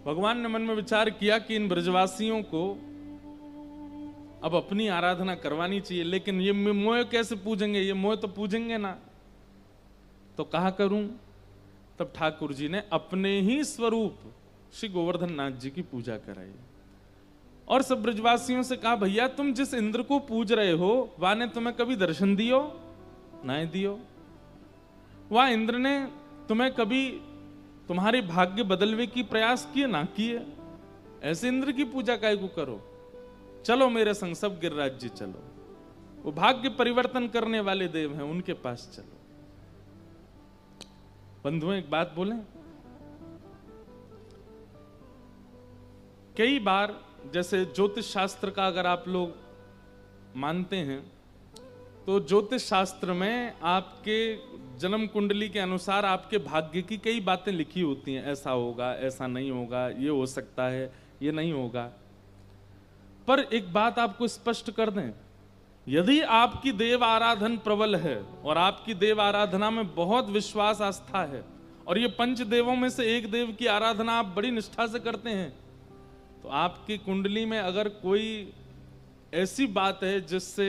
भगवान ने मन में विचार किया कि इन ब्रजवासियों को अब अपनी आराधना करवानी चाहिए, लेकिन ये मोह कैसे पूजेंगे, ये मोह तो पूजेंगे ना, तो कहा करूं। तब ठाकुर जी ने अपने ही स्वरूप श्री गोवर्धन नाथ जी की पूजा कराई और सब ब्रजवासियों से कहा, भैया तुम जिस इंद्र को पूज रहे हो वह ने तुम्हें कभी दर्शन दियो नहीं दियो, वह इंद्र ने तुम्हें कभी तुम्हारे भाग्य बदलवे की प्रयास किए ना किए, ऐसे इंद्र की पूजा काहे को करो, चलो मेरे संग सब गिरिराज जी चलो, वो भाग्य परिवर्तन करने वाले देव हैं, उनके पास चलो। बंधुओं एक बात बोलें, कई बार जैसे ज्योतिष शास्त्र का अगर आप लोग मानते हैं तो ज्योतिष शास्त्र में आपके जन्म कुंडली के अनुसार आपके भाग्य की कई बातें लिखी होती हैं, ऐसा होगा, ऐसा नहीं होगा, ये हो सकता है, ये नहीं होगा। पर एक बात आपको स्पष्ट कर दें, यदि आपकी देव आराधन प्रबल है और आपकी देव आराधना में बहुत विश्वास आस्था है और ये पंच देवों में से एक देव की आराधना आप बड़ी निष्ठा से करते हैं, तो आपकी कुंडली में अगर कोई ऐसी बात है जिससे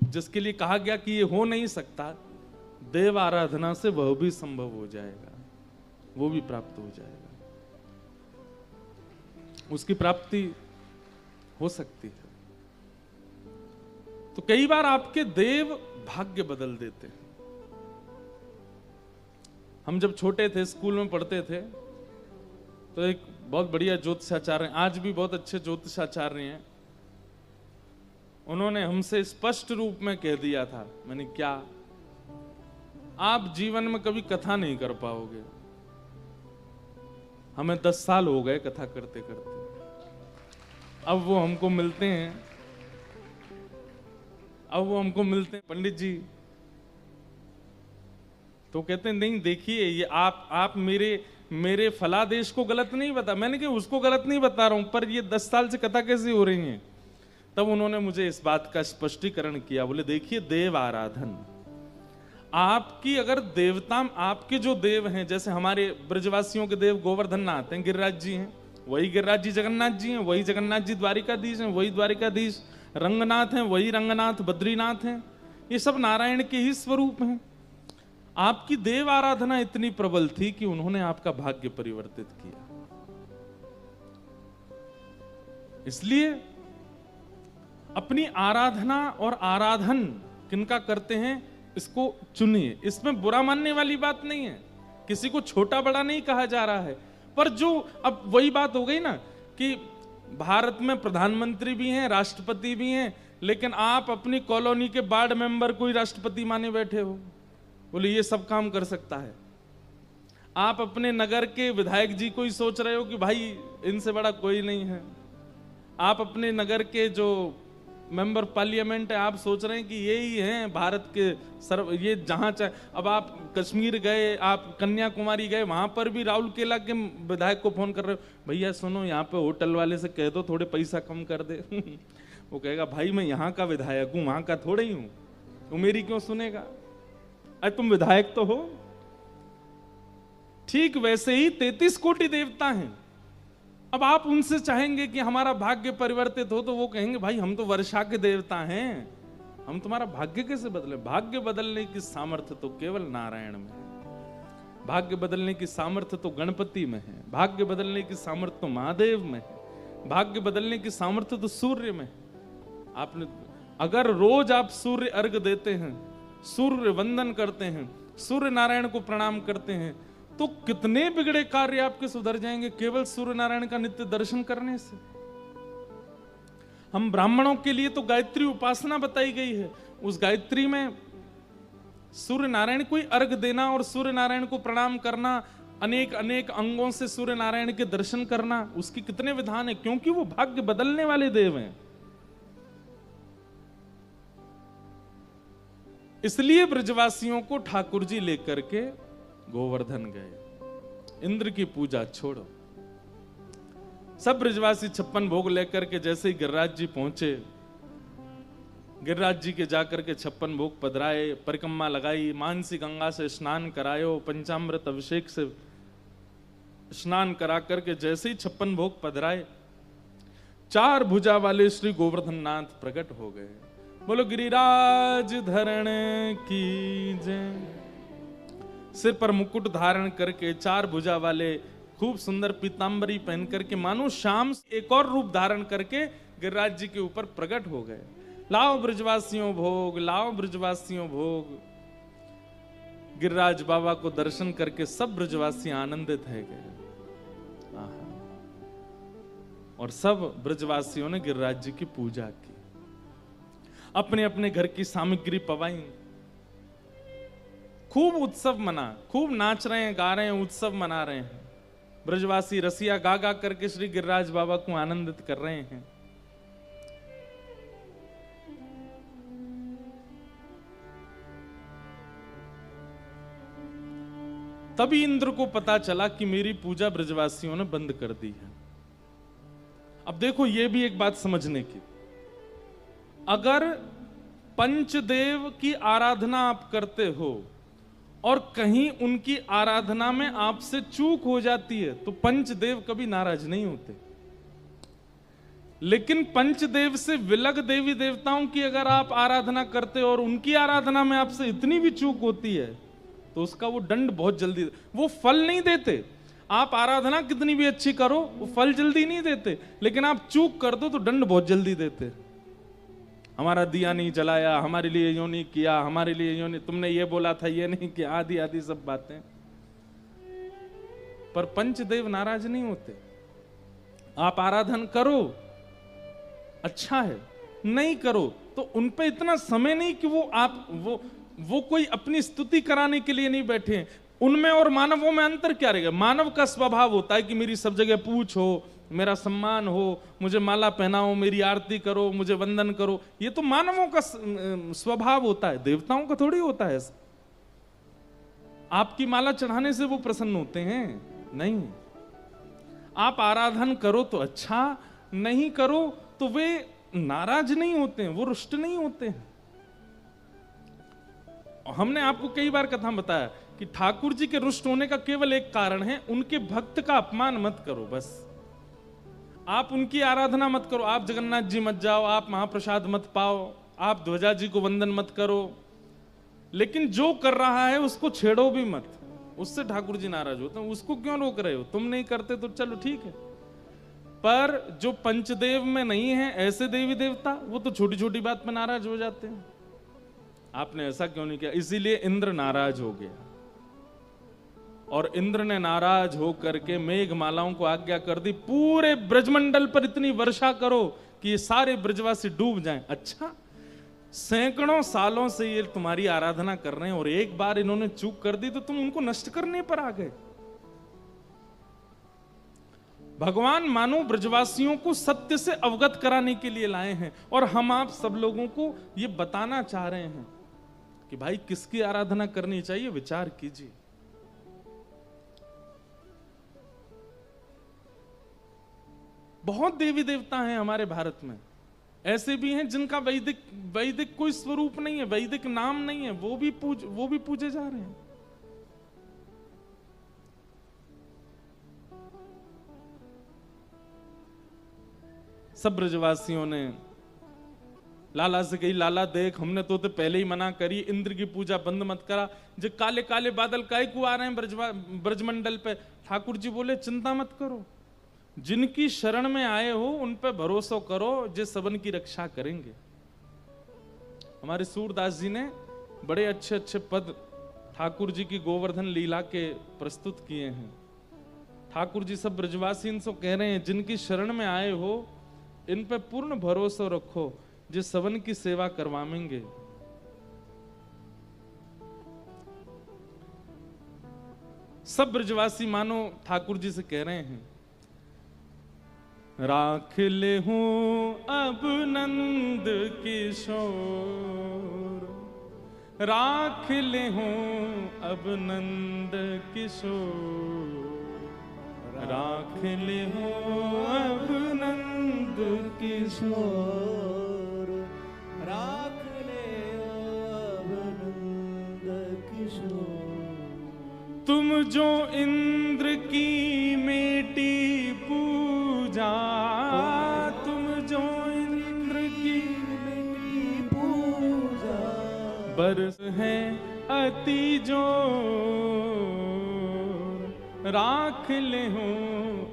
जिसके लिए कहा गया कि ये हो नहीं सकता, देव आराधना से वह भी संभव हो जाएगा, वो भी प्राप्त हो जाएगा, उसकी प्राप्ति हो सकती है। तो कई बार आपके देव भाग्य बदल देते हैं। हम जब छोटे थे, स्कूल में पढ़ते थे, तो एक बहुत बढ़िया ज्योतिषाचार्य, आज भी बहुत अच्छे ज्योतिषाचार्य हैं, उन्होंने हमसे स्पष्ट रूप में कह दिया था, मैंने क्या, आप जीवन में कभी कथा नहीं कर पाओगे। हमें 10 साल हो गए कथा करते करते, अब वो हमको मिलते हैं, पंडित जी, तो कहते हैं नहीं देखिए, ये आप मेरे फलादेश को गलत नहीं बता। मैंने कहा उसको गलत नहीं बता रहा हूं, पर ये 10 साल से कथा कैसे हो रही है। तब उन्होंने मुझे इस बात का स्पष्टीकरण किया, बोले देखिए देव आराधन, आपकी अगर देवता, आपके जो देव हैं, जैसे हमारे ब्रजवासियों के देव गोवर्धन नाथ हैं, गिरिराज जी हैं, वही गिरिराज जी जगन्नाथ जी हैं, वही जगन्नाथ जी द्वारिकाधीश हैं, वही द्वारिकाधीश रंगनाथ हैं, वही रंगनाथ बद्रीनाथ हैं, ये सब नारायण के ही स्वरूप हैं। आपकी देव आराधना इतनी प्रबल थी कि उन्होंने आपका भाग्य परिवर्तित किया। इसलिए अपनी आराधना और आराधन किनका करते हैं इसको चुनिए, इसमें बुरा मानने वाली बात नहीं है, किसी को छोटा बड़ा नहीं कहा जा रहा है। पर जो अब वही बात हो गई ना कि भारत में प्रधानमंत्री भी हैं, राष्ट्रपति भी हैं, लेकिन आप अपनी कॉलोनी के वार्ड मेंबर को ही राष्ट्रपति माने बैठे हो, बोले ये सब काम कर सकता है। आप अपने नगर के विधायक जी को ही सोच रहे हो कि भाई इनसे बड़ा कोई नहीं है। आप अपने नगर के जो मेंबर पार्लियामेंट है, आप सोच रहे हैं कि ये ही हैं भारत के ये जहां चाहे। अब आप कश्मीर गए, आप कन्याकुमारी गए, वहां पर भी राहुल केला के विधायक को फोन कर रहे हो, भैया सुनो यहाँ पे होटल वाले से कह दो थोड़े पैसा कम कर दे वो कहेगा भाई मैं यहाँ का विधायक हूँ, वहां का थोड़ा ही हूँ, तो मेरी क्यों सुनेगा, अरे तुम विधायक तो हो। ठीक वैसे ही 33 कोटि देवता हैं। अब आप उनसे चाहेंगे कि हमारा भाग्य परिवर्तित हो, तो वो कहेंगे भाई हम तो वर्षा के देवता हैं, हम तुम्हारा भाग्य कैसे बदले। भाग्य बदलने की सामर्थ्य तो केवल नारायण में है, भाग्य बदलने की सामर्थ्य तो गणपति में है, भाग्य बदलने की सामर्थ्य तो महादेव में है, भाग्य बदलने की सामर्थ्य तो सूर्य में है। आपने अगर रोज आप सूर्य अर्घ देते हैं, सूर्य वंदन करते हैं, सूर्य नारायण को प्रणाम करते हैं, तो कितने बिगड़े कार्य आपके सुधर जाएंगे केवल सूर्य नारायण का नित्य दर्शन करने से। हम ब्राह्मणों के लिए तो गायत्री उपासना बताई गई है, उस गायत्री में सूर्य नारायण को ही अर्घ देना और सूर्य नारायण को प्रणाम करना, अनेक अनेक अंगों से सूर्य नारायण के दर्शन करना, उसकी कितने विधान है, क्योंकि वो भाग्य बदलने वाले देव हैं। इसलिए ब्रजवासियों को ठाकुर जी लेकर के गोवर्धन गए। इंद्र की पूजा छोड़ो, सब ब्रजवासी 56 भोग लेकर के जैसे ही गिरिराज जी पहुंचे, गिरिराज जी के जाकर के 56 भोग पधराए, परिक्रमा लगाई, मानसी गंगा से स्नान करायो, पंचामृत अभिषेक से स्नान करा करके जैसे ही 56 भोग पधराए, 4 भुजा वाले श्री गोवर्धन नाथ प्रकट हो गए। बोलो गिरिराज धरण की जय। सिर पर मुकुट धारण करके 4 भुजा वाले खूब सुंदर पीतांबरी पहन करके मानो शाम एक और रूप धारण करके गिरिराज जी के ऊपर प्रकट हो गए। लाओ ब्रजवासियों भोग, लाओ ब्रजवासियों भोग। गिरिराज बाबा को दर्शन करके सब ब्रजवासी आनंदित है गए। और सब ब्रजवासियों ने गिरिराज जी की पूजा की, अपने अपने घर की सामग्री पवाई, खूब उत्सव मना, खूब नाच रहे हैं, गा रहे हैं, उत्सव मना रहे हैं। ब्रजवासी रसिया गा गा करके श्री गिरिराज बाबा को आनंदित कर रहे हैं। तभी इंद्र को पता चला कि मेरी पूजा ब्रजवासियों ने बंद कर दी है। अब देखो ये भी एक बात समझने की, अगर पंचदेव की आराधना आप करते हो और कहीं उनकी आराधना में आपसे चूक हो जाती है तो पंचदेव कभी नाराज नहीं होते। लेकिन पंचदेव से विलग देवी देवताओं की अगर आप आराधना करते हो और उनकी आराधना में आपसे इतनी भी चूक होती है तो उसका वो दंड बहुत जल्दी, वो फल नहीं देते। आप आराधना कितनी भी अच्छी करो वो फल जल्दी नहीं देते, लेकिन आप चूक कर दो तो दंड बहुत जल्दी देते। हमारा दिया नहीं जलाया, हमारे लिए यूं नहीं किया, हमारे लिए यूं नहीं, तुमने ये बोला था ये नहीं किया, आदि आदि सब बातें। पर पंचदेव नाराज नहीं होते। आप आराधन करो अच्छा है, नहीं करो तो उन पे इतना समय नहीं कि वो कोई अपनी स्तुति कराने के लिए नहीं बैठे। उनमें और मानवों में अंतर क्या रहेगा? मानव का स्वभाव होता है कि मेरी सब जगह पूछ हो, मेरा सम्मान हो, मुझे माला पहनाओ, मेरी आरती करो, मुझे वंदन करो। ये तो मानवों का स्वभाव होता है, देवताओं का थोड़ी होता है। आपकी माला चढ़ाने से वो प्रसन्न होते हैं? नहीं। आप आराधन करो तो अच्छा, नहीं करो तो वे नाराज नहीं होते हैं, वो रुष्ट नहीं होते हैं। हमने आपको कई बार कथा बताया कि ठाकुर जी के रुष्ट होने का केवल एक कारण है, उनके भक्त का अपमान मत करो। बस आप उनकी आराधना मत करो, आप जगन्नाथ जी मत जाओ, आप महाप्रसाद मत पाओ, आप ध्वजा जी को वंदन मत करो, लेकिन जो कर रहा है उसको छेड़ो भी मत। उससे ठाकुर जी नाराज होते हैं। उसको क्यों रोक रहे हो? तुम नहीं करते तो चलो ठीक है, पर जो पंचदेव में नहीं है ऐसे देवी देवता, वो तो छोटी छोटी बात पर नाराज हो जाते हैं। आपने ऐसा क्यों नहीं किया? इसीलिए इंद्र नाराज हो गया, और इंद्र ने नाराज होकर के मेघमालाओं को आज्ञा कर दी, पूरे ब्रजमंडल पर इतनी वर्षा करो कि ये सारे ब्रजवासी डूब जाएं। अच्छा, सैकड़ों सालों से ये तुम्हारी आराधना कर रहे हैं और एक बार इन्होंने चूक कर दी तो तुम उनको नष्ट करने पर आ गए। भगवान मानो ब्रजवासियों को सत्य से अवगत कराने के लिए लाए हैं, और हम आप सब लोगों को ये बताना चाह रहे हैं कि भाई किसकी आराधना करनी चाहिए, विचार कीजिए। बहुत देवी देवता हैं हमारे भारत में, ऐसे भी हैं जिनका वैदिक कोई स्वरूप नहीं है, वैदिक नाम नहीं है, वो भी पूजे जा रहे हैं। सब ब्रजवासियों ने लाला से कही, लाला देख हमने तो पहले ही मना करी, इंद्र की पूजा बंद मत करा, जो काले काले बादल काहे को आ रहे हैं ब्रजमंडल पे। ठाकुर जी बोले चिंता मत करो, जिनकी शरण में आए हो उन पे भरोसा करो, जो सबन की रक्षा करेंगे। हमारे सूरदास जी ने बड़े अच्छे अच्छे पद ठाकुर जी की गोवर्धन लीला के प्रस्तुत किए हैं। ठाकुर जी सब ब्रजवासी इनसे कह रहे हैं, जिनकी शरण में आए हो इन पे पूर्ण भरोसा रखो, जो सबन की सेवा करवाएंगे। सब ब्रजवासी मानो ठाकुर जी से कह रहे हैं, राख ले हूं अब नंद किशोर, राख ले हूं अब नंद किशोर, राख ले हूं अब नंद किशोर, राख ले अब नंद किशोर। तुम जो इंद्र की मेटी पूजा, तुम जो इंद्र की मेटी पूजा, बरस है अति जोर, राख ले हो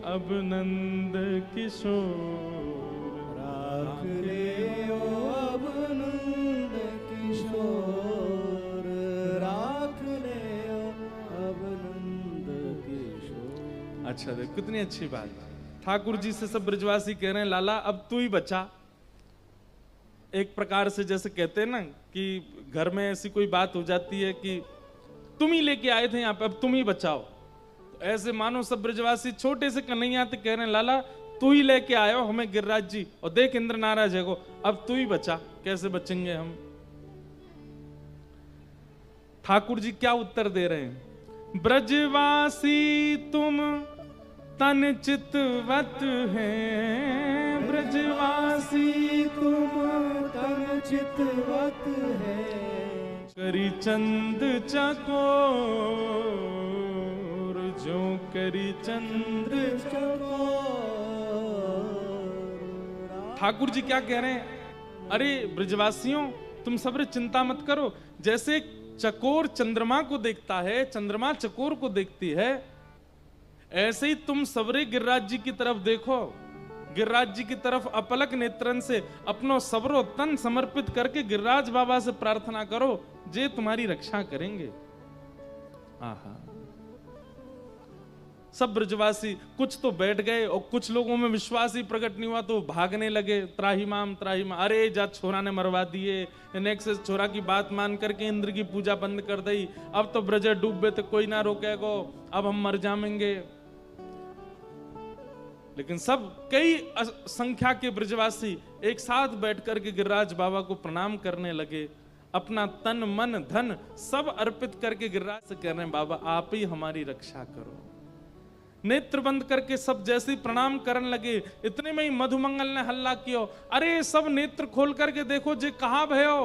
अब नंद किशोर, राख ले हो अब नंद किशोर, राख ले हो अब नंद किशोर। अच्छा देख कितनी अच्छी बात। ठाकुर जी से सब ब्रजवासी कह रहे हैं लाला अब तू ही बचा। एक प्रकार से जैसे कहते हैं ना कि घर में ऐसी कोई बात हो जाती है कि तुम ही लेके आए थे यहाँ पे, अब तुम ही बचाओ। तो ऐसे मानो सब ब्रजवासी छोटे से कन्हैया थे, कह रहे हैं लाला तू ही लेके आयो हमें गिरिराज जी, और देख इंद्र नाराज है को, अब तू ही बचा। कैसे बचेंगे हम? ठाकुर जी क्या उत्तर दे रहे हैं? ब्रजवासी तुम तन चितवत हैं, ब्रजवासी तुम तन चितवत है, करी चंद चकोर, जो करी चंद चकोर। ठाकुर जी क्या कह रहे हैं? अरे ब्रजवासियों तुम सब्र चिंता मत करो। जैसे चकोर चंद्रमा को देखता है, चंद्रमा चकोर को देखती है, ऐसे ही तुम सबरे गिरिराज जी की तरफ देखो। गिरिराज जी की तरफ अपलक नेत्रन से अपनो सबरो तन समर्पित करके गिरिराज बाबा से प्रार्थना करो, जे तुम्हारी रक्षा करेंगे। आहा, सब ब्रजवासी कुछ तो बैठ गए और कुछ लोगों में विश्वास ही प्रकट नहीं हुआ तो भागने लगे, त्राहिमाम त्राहिमाम। अरे जा छोरा ने मरवा दिए, नेक्स्ट छोरा की बात मान करके इंद्र की पूजा बंद कर दी, अब तो ब्रज डूबे तो कोई ना रोकेगो, अब हम मर जाएंगे। लेकिन सब कई संख्या के ब्रजवासी एक साथ बैठ करके गिरिराज बाबा को प्रणाम करने लगे, अपना तन मन धन सब अर्पित करके गिरिराज से कह रहे हैं बाबा आप ही हमारी रक्षा करो। नेत्र बंद करके सब जैसे ही प्रणाम करने लगे, इतने में ही मधुमंगल ने हल्ला किया, अरे सब नेत्र खोल करके देखो जे कहां भयो।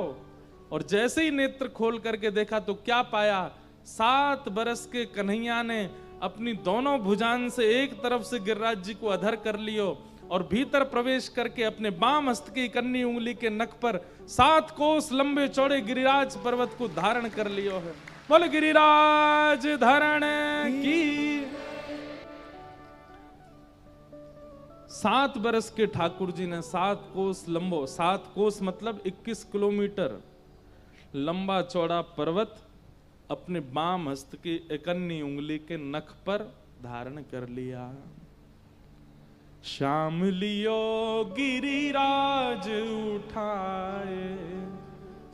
और जैसे ही नेत्र खोल करके देखा तो क्या पाया? 7 बरस के कन्हैया ने अपनी दोनों भुजान से एक तरफ से गिरिराज जी को अधर कर लियो और भीतर प्रवेश करके अपने बाम हस्त की कन्नी उंगली के नख पर 7 कोस लंबे चौड़े गिरिराज पर्वत को धारण कर लियो है। बोल गिरिराज धारण की। 7 बरस के ठाकुर जी ने 7 कोस लंबो, 7 कोस मतलब 21 किलोमीटर लंबा चौड़ा पर्वत अपने बाम हस्त की एकन्नी उंगली के नख पर धारण कर लिया। श्याम लियो गिरिराज उठाए,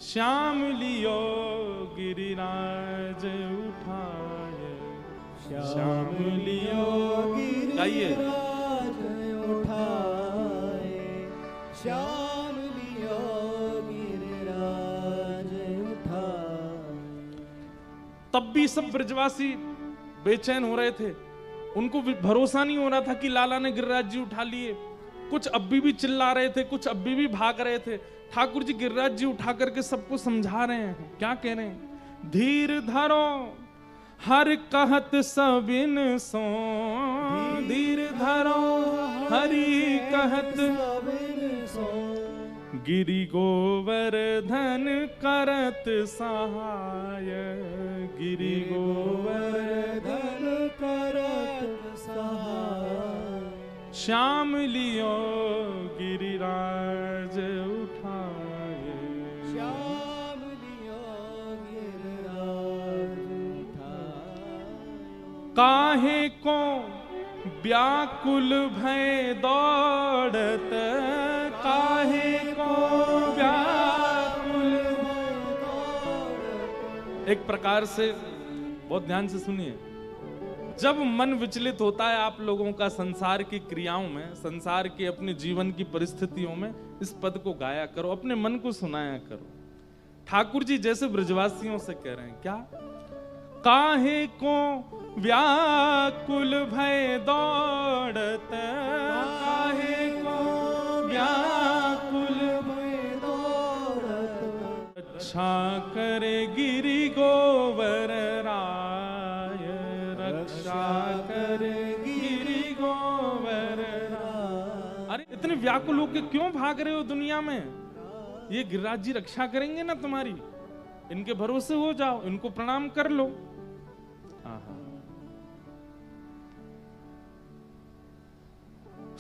श्याम लियो गिरिराज उठाए, श्याम लियो गिरिराज उठाए, श्याम लियो गिरिराज उठाए। तब भी सब ब्रजवासी बेचैन हो रहे थे, उनको भरोसा नहीं हो रहा था कि लाला ने गिरिराज जी उठा लिए। कुछ अभी भी चिल्ला रहे थे, कुछ अभी भी भाग रहे थे। ठाकुर जी गिरिराज जी उठा करके सबको समझा रहे हैं। क्या कह रहे हैं? धीर धरो हर कहत सबिन सो, धीर धरो हरि कहत सबिन सो, गिरि गोवर्धन करत सहाय, गिरि गोवर्धन करत सहाय, श्याम लियो गिरिराज उठाए, श्याम लियो गिरिराज उठाए। काहे को व्याकुल भय दौड़त, काहे को व्याकुल भय दौड़त। एक प्रकार से बहुत ध्यान से सुनिए, जब मन विचलित होता है आप लोगों का संसार की क्रियाओं में, संसार की अपने जीवन की परिस्थितियों में, इस पद को गाया करो, अपने मन को सुनाया करो। ठाकुर जी जैसे ब्रजवासियों से कह रहे हैं, क्या? काहे को व्याकुल भय दौड़त, काहे को व्याकुल भय दौड़त, अच्छा करे गिरि गोवर राय, कर गिरि गोवर्धन। अरे इतने व्याकुल होके क्यों भाग रहे हो दुनिया में? ये गिरिराज जी रक्षा करेंगे ना तुम्हारी, इनके भरोसे हो जाओ, इनको प्रणाम कर लो।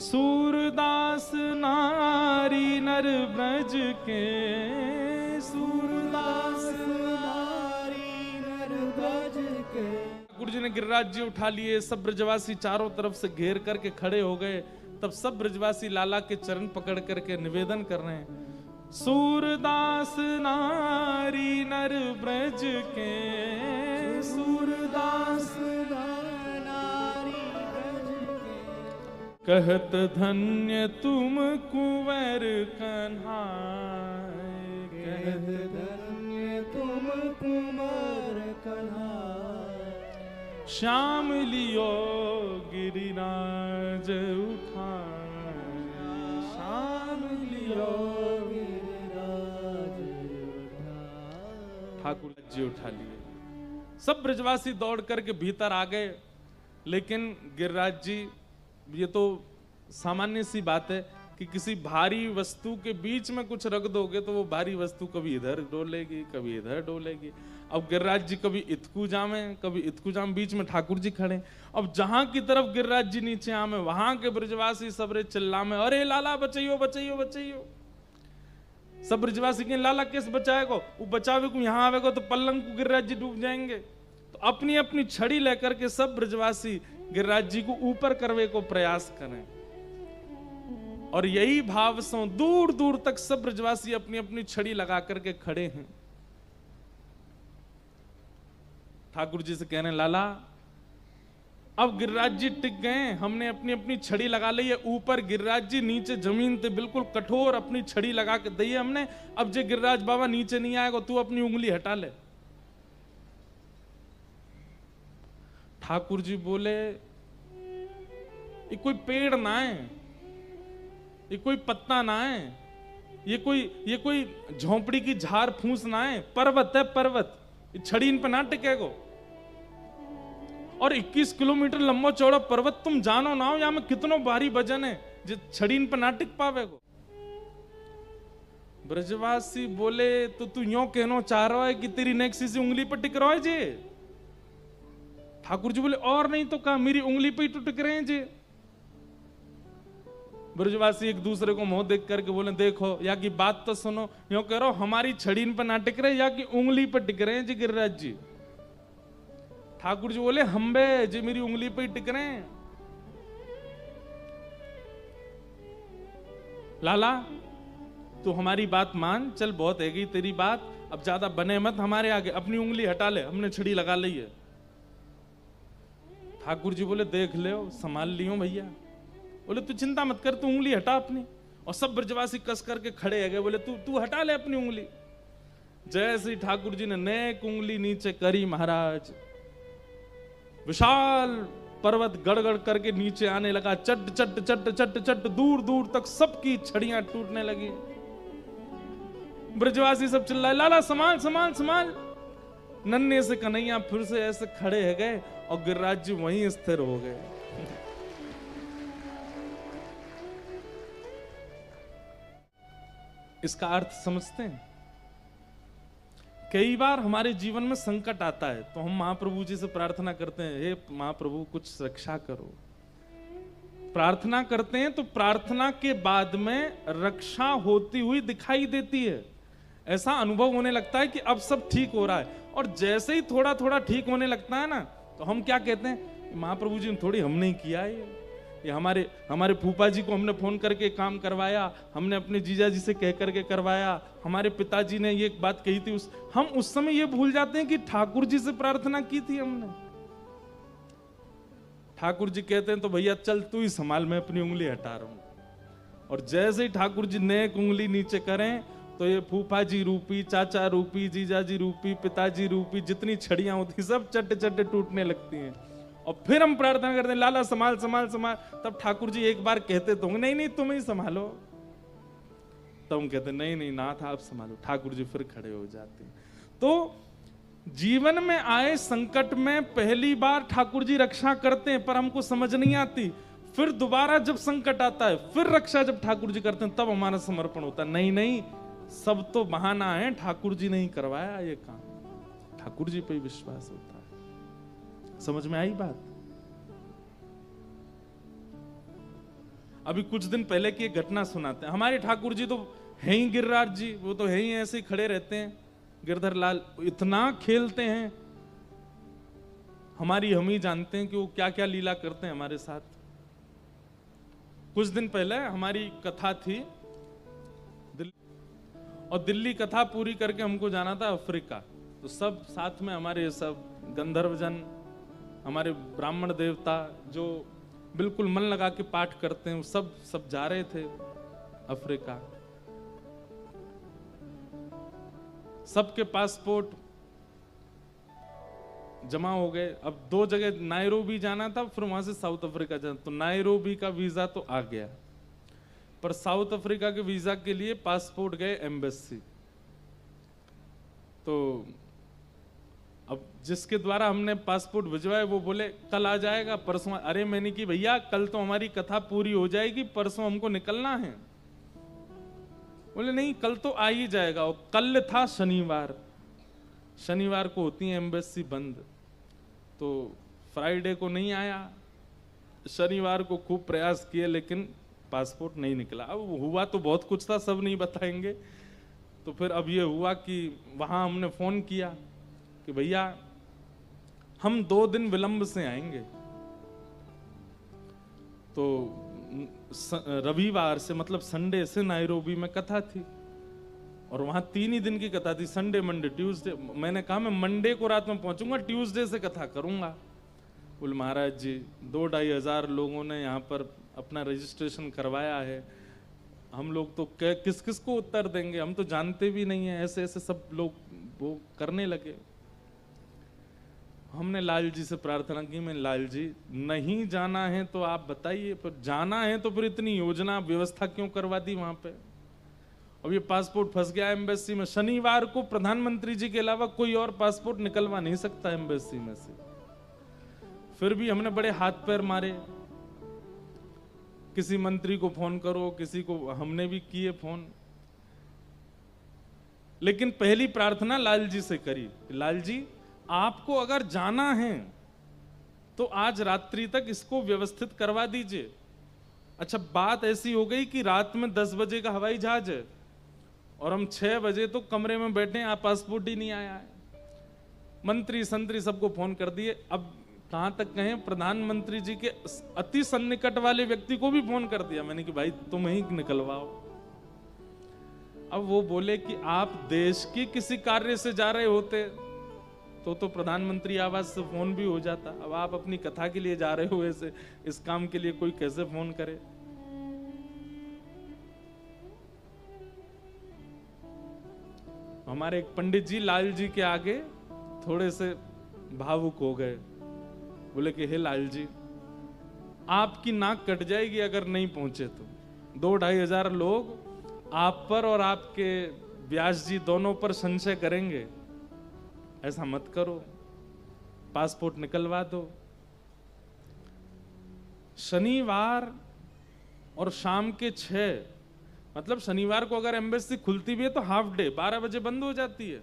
सूरदास नारी नर ब्रज के, सूरदास नारी नर ब्रज के। ठाकुर जी ने गिरिराज जी उठा लिए, सब ब्रजवासी चारों तरफ से घेर करके खड़े हो गए। तब सब ब्रजवासी लाला के चरण पकड़ करके निवेदन कर रहे हैं, सूरदास नारी नर ब्रज के, सूरदास नारी ब्रज के। कहत धन्य तुम कुंवर कन्हाय, कहत धन्य तुम कुंवर कन्हाय। श्याम लियो गिरिराज उठाय, श्याम लियो गिरिराज उठाय। ठाकुर जी उठा लिए। सब ब्रजवासी दौड़ करके भीतर आ गए, लेकिन गिरिराज जी, ये तो सामान्य सी बात है कि किसी भारी वस्तु के बीच में कुछ रख दोगे तो वो भारी वस्तु कभी इधर डोलेगी कभी इधर डोलेगी। अब गिरिराज जी कभी इतकू जामे कभी इतकू जाम, बीच में ठाकुर जी खड़े। अब जहां की तरफ गिरिराज जी नीचे आमे, वहां के ब्रजवासी सबरे चिल्लामे, अरे लाला बचाइयो बचाइयो बचाइयो। सब ब्रजवासी के लाला कैसे बचाएगो, वो बचावे को यहाँ आवेगो तो पल्लंग को गिरिराज जी डूब जाएंगे। तो अपनी अपनी छड़ी लेकर के सब ब्रजवासी गिरिराज जी को ऊपर करवे को प्रयास करें। और यही भाव से दूर दूर तक सब ब्रजवासी अपनी अपनी छड़ी लगा करके खड़े हैं। ठाकुर जी से कह रहे हैं, लाला अब गिरिराज जी टिक गए, हमने अपनी अपनी छड़ी लगा ली है ऊपर, गिरिराज जी नीचे जमीन पे बिल्कुल कठोर अपनी छड़ी लगा के दी है हमने। अब जे गिरिराज बाबा नीचे नहीं आएगा तू अपनी उंगली हटा ले। ठाकुर जी बोले, ये कोई पेड़ ना है, ये कोई पत्ता ना है, ये कोई झोंपड़ी की झाड़ फूस ना है, पर्वत है पर्वत, छड़ी इन पे ना टिकेगो। और 21 किलोमीटर लंबा चौड़ा पर्वत, तुम जानो ना हो यहाँ में कितनो भारी वजन है जो छड़ी इन पे ना टिक पावेगो। ब्रजवासी बोले, तो तू यूं कहना चाह रहा है कि तेरी नेक्सी से उंगली पर टिक रहा है जी? ठाकुर जी बोले, और नहीं तो कहा, मेरी उंगली पे ही तो टिक रहे हैं जी। ब्रजवासी एक दूसरे को मुंह देख करके बोले, देखो या की बात तो सुनो, यूं कह रहा हो हमारी छड़ी इन पर ना टिक रहे या कि उंगली पर टिक रहे हैं जी गिरिराज जी। ठाकुर जी बोले, हम बे जी मेरी उंगली पे ही टिक रहे हैं। लाला तू हमारी बात मान, चल बहुत है गई तेरी बात, अब ज्यादा बने मत हमारे आगे, अपनी उंगली हटा ले, हमने छड़ी लगा ली है। ठाकुर जी बोले, देख ले संभाल लियो भैया। बोले, तू चिंता मत कर, तू उंगली हटा अपनी। और सब ब्रजवासी कस करके खड़े है गए, बोले तू हटा ले अपनी उंगली। जैसे ही ठाकुर जी ने नेक उंगली नीचे करी महाराज, विशाल पर्वत गड़गड़ करके नीचे आने लगा, चट चट चट चट चट, दूर दूर तक सबकी छड़ियां टूटने लगी। ब्रजवासी सब चिल्लाए, लाला संभाल संभाल संभाल। नन्हे से कन्हैया फिर से ऐसे खड़े है गए और गिरिराज जी वहीं स्थिर हो गए। इसका अर्थ समझते हैं? कई बार हमारे जीवन में संकट आता है तो हम महाप्रभु जी से प्रार्थना करते हैं, हे महाप्रभु कुछ रक्षा करो। प्रार्थना करते हैं तो प्रार्थना के बाद में रक्षा होती हुई दिखाई देती है। ऐसा अनुभव होने लगता है कि अब सब ठीक हो रहा है। और जैसे ही थोड़ा थोड़ा ठीक होने लगता है ना, तो हम क्या कहते हैं, महाप्रभु जी ने थोड़ी हमने किया है, ये हमारे फूफा जी को हमने फोन करके काम करवाया, हमने अपने जीजा जी से कह करके करवाया, हमारे पिताजी ने ये बात कही थी। हम उस समय ये भूल जाते हैं कि ठाकुर जी से प्रार्थना की थी हमने। ठाकुर जी कहते हैं तो भैया चल तू ही संभाल, मैं अपनी उंगली हटा रहा हूं। और जैसे ही ठाकुर जी नेक उंगली नीचे करें तो ये फूफा जी रूपी, चाचा रूपी, जीजा जी रूपी, पिताजी रूपी जितनी छड़ियां होती सब चट्टे चट्टे टूटने लगती हैं। और फिर हम प्रार्थना करते हैं, लाला संभाल संभाल संभाल। तब ठाकुर जी एक बार कहते तो नहीं नहीं तुम ही संभालो, तब हम कहते नहीं नहीं नाथ आप संभालो। ठाकुर जी फिर खड़े हो जाते हैं। तो जीवन में आए संकट में पहली बार ठाकुर जी रक्षा करते हैं, पर हमको समझ नहीं आती। फिर दोबारा जब संकट आता है, फिर रक्षा जब ठाकुर जी करते हैं, तब हमारा समर्पण होता है। नहीं नहीं, सब तो बहाना है, ठाकुर जी नहीं करवाया ये काम, ठाकुर जी पे ही विश्वास होता है। समझ में आई बात? अभी कुछ दिन पहले की एक घटना सुनाते हैं। हमारे ठाकुर जी तो है ही गिरिराज जी, वो तो है ही ऐसे ही खड़े रहते हैं। गिरधर लाल इतना खेलते हैं, हमारी हम ही जानते हैं कि वो क्या क्या लीला करते हैं हमारे साथ। कुछ दिन पहले हमारी कथा थी दिल्ली, और दिल्ली कथा पूरी करके हमको जाना था अफ्रीका। तो सब साथ में हमारे सब गंधर्वजन, हमारे ब्राह्मण देवता जो बिल्कुल मन लगा के पाठ करते हैं, सब जा रहे थे अफ्रीका। सबके पासपोर्ट जमा हो गए। अब 2 जगह नायरोबी जाना था, फिर वहां से साउथ अफ्रीका जाना। तो नायरोबी का वीजा तो आ गया, पर साउथ अफ्रीका के वीजा के लिए पासपोर्ट गए एम्बेसी। तो अब जिसके द्वारा हमने पासपोर्ट भिजवाए वो बोले कल आ जाएगा, परसों। अरे मैंने कि भैया कल तो हमारी कथा पूरी हो जाएगी, परसों हमको निकलना है। बोले नहीं, कल तो आ ही जाएगा। और कल था शनिवार, शनिवार को होती है एम्बेसी बंद, तो फ्राइडे को नहीं आया। शनिवार को खूब प्रयास किए, लेकिन पासपोर्ट नहीं निकला। अब हुआ तो बहुत कुछ था, सब नहीं बताएंगे। तो फिर अब ये हुआ कि वहां हमने फोन किया कि भैया हम 2 दिन विलंब से आएंगे। तो रविवार से, मतलब संडे से नायरोबी में कथा थी, और वहां 3 ही दिन की कथा थी, संडे मंडे ट्यूसडे। मैंने कहा मैं मंडे को रात में पहुंचूंगा, ट्यूसडे से कथा करूंगा। बोले महाराज जी 2-2.5 हजार लोगों ने यहाँ पर अपना रजिस्ट्रेशन करवाया है, हम लोग तो किस किस को उत्तर देंगे, हम तो जानते भी नहीं है। ऐसे ऐसे सब लोग वो करने लगे। हमने लाल जी से प्रार्थना की, मैं लाल जी नहीं जाना है तो आप बताइए, पर जाना है तो फिर इतनी योजना व्यवस्था क्यों करवा दी वहां पे। अब ये पासपोर्ट फंस गया एम्बेसी में। शनिवार को प्रधानमंत्री जी के अलावा कोई और पासपोर्ट निकलवा नहीं सकता एम्बेसी में से। फिर भी हमने बड़े हाथ पैर मारे, किसी मंत्री को फोन करो, किसी को, हमने भी किए फोन। लेकिन पहली प्रार्थना लाल जी से करी, लाल जी आपको अगर जाना है तो आज रात्रि तक इसको व्यवस्थित करवा दीजिए। अच्छा, बात ऐसी हो गई कि रात में 10 बजे का हवाई जहाज है और हम 6 बजे तो कमरे में बैठे हैं, पासपोर्ट ही नहीं आया है। मंत्री संतरी सबको फोन कर दिए। अब कहां तक कहें, प्रधानमंत्री जी के अति सन्निकट वाले व्यक्ति को भी फोन कर दिया मैंने कि भाई तुम ही निकलवाओ। अब वो बोले कि आप देश की किसी कार्य से जा रहे होते तो प्रधानमंत्री आवास से फोन भी हो जाता। अब आप अपनी कथा के लिए जा रहे हो, ऐसे इस काम के लिए कोई कैसे फोन करे। हमारे एक पंडित जी लाल जी के आगे थोड़े से भावुक हो गए। बोले कि हे लाल जी, आपकी नाक कट जाएगी अगर नहीं पहुंचे तो। 2-2.5 हजार लोग आप पर और आपके व्यास जी दोनों पर संशय करेंगे, ऐसा मत करो, पासपोर्ट निकलवा दो। शनिवार और शाम के 6, मतलब शनिवार को अगर एम्बेसी खुलती भी है तो हाफ डे 12 बजे बंद हो जाती है।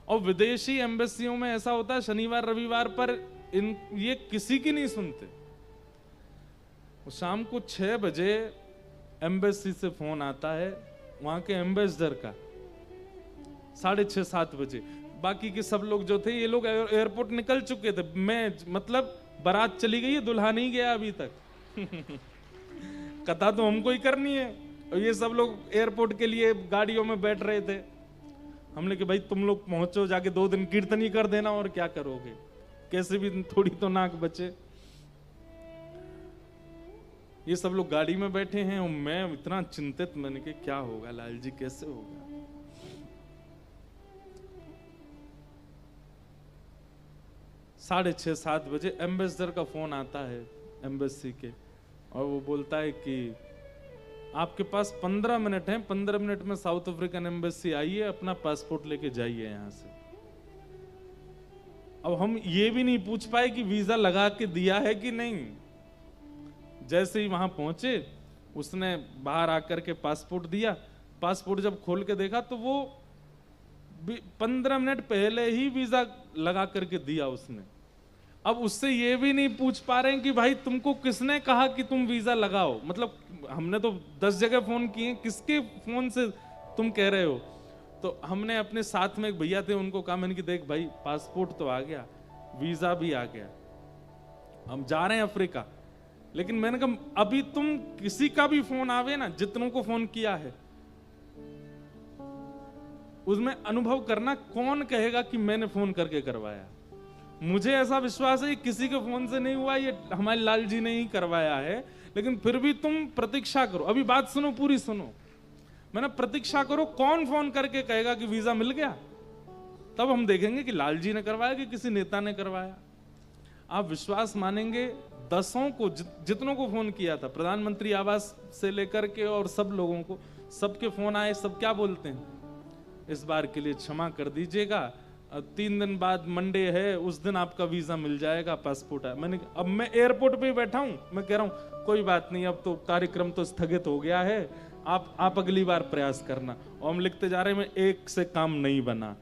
और विदेशी एम्बेसियों में ऐसा होता है शनिवार रविवार पर ये किसी की नहीं सुनते। शाम को 6 बजे एम्बेसी से फोन आता है वहां के एम्बेसडर का, 6:30-7 बजे। बाकी के सब लोग जो थे ये लोग एयरपोर्ट निकल चुके थे। मैं मतलब बारात चली गई है, दुल्हा नहीं गया अभी तक। कथा तो हमको ही करनी है, और ये सब लोग एयरपोर्ट के लिए गाड़ियों में बैठ रहे थे। हमने कि भाई तुम लोग पहुंचो, जाके 2 दिन कीर्तन ही कर देना, और क्या करोगे, कैसे भी थोड़ी तो नाक बचे। ये सब लोग गाड़ी में बैठे हैं और मैं इतना चिंतित, मैंने कि क्या होगा लाल जी, कैसे होगा। साढ़े 6-7 बजे एम्बेसडर का फोन आता है एम्बेसी के, और वो बोलता है कि आपके पास 15 मिनट हैं, 15 मिनट में साउथ अफ्रीकन एम्बेसी आई है, अपना पासपोर्ट लेके जाइए यहाँ से। अब हम ये भी नहीं पूछ पाए कि वीजा लगा के दिया है कि नहीं। जैसे ही वहां पहुंचे, उसने बाहर आकर के पासपोर्ट दिया। पासपोर्ट जब खोल के देखा तो वो 15 मिनट पहले ही वीजा लगा करके दिया उसने। अब उससे ये भी नहीं पूछ पा रहे हैं कि भाई तुमको किसने कहा कि तुम वीजा लगाओ। मतलब हमने तो 10 जगह फोन किए, किसके फोन से तुम कह रहे हो। तो हमने अपने साथ में एक भैया थे, उनको कहा, मैंने कि देख भाई पासपोर्ट तो आ गया, वीजा भी आ गया, हम जा रहे हैं अफ्रीका। लेकिन मैंने कहा अभी तुम किसी का भी फोन आवे ना, जितनों को फोन किया है, उसमें अनुभव करना कौन कहेगा कि मैंने फोन करके करवाया। मुझे ऐसा विश्वास है कि किसी के फोन से नहीं हुआ, ये हमारे लाल जी ने ही करवाया है। लेकिन फिर भी तुम प्रतीक्षा करो, अभी बात सुनो, पूरी सुनो। मैंने प्रतीक्षा करो, कौन फोन करके कहेगा कि वीजा मिल गया, तब हम देखेंगे कि लाल जी ने करवाया कि किसी नेता ने करवाया। आप विश्वास मानेंगे, दसों को, जितनों को फोन किया था, प्रधानमंत्री आवास से लेकर के और सब लोगों को, सबके फोन आए, सब क्या बोलते हैं, इस बार के लिए क्षमा कर दीजिएगा, 3 दिन बाद मंडे है, उस दिन आपका वीजा मिल जाएगा, पासपोर्ट है। अब मैं एयरपोर्ट पे बैठा हूं, मैं कह रहा हूं कोई बात नहीं, अब तो कार्यक्रम तो स्थगित हो गया है, आप अगली बार प्रयास करना। और हम लिखते जा रहे हैं, एक से काम नहीं बना।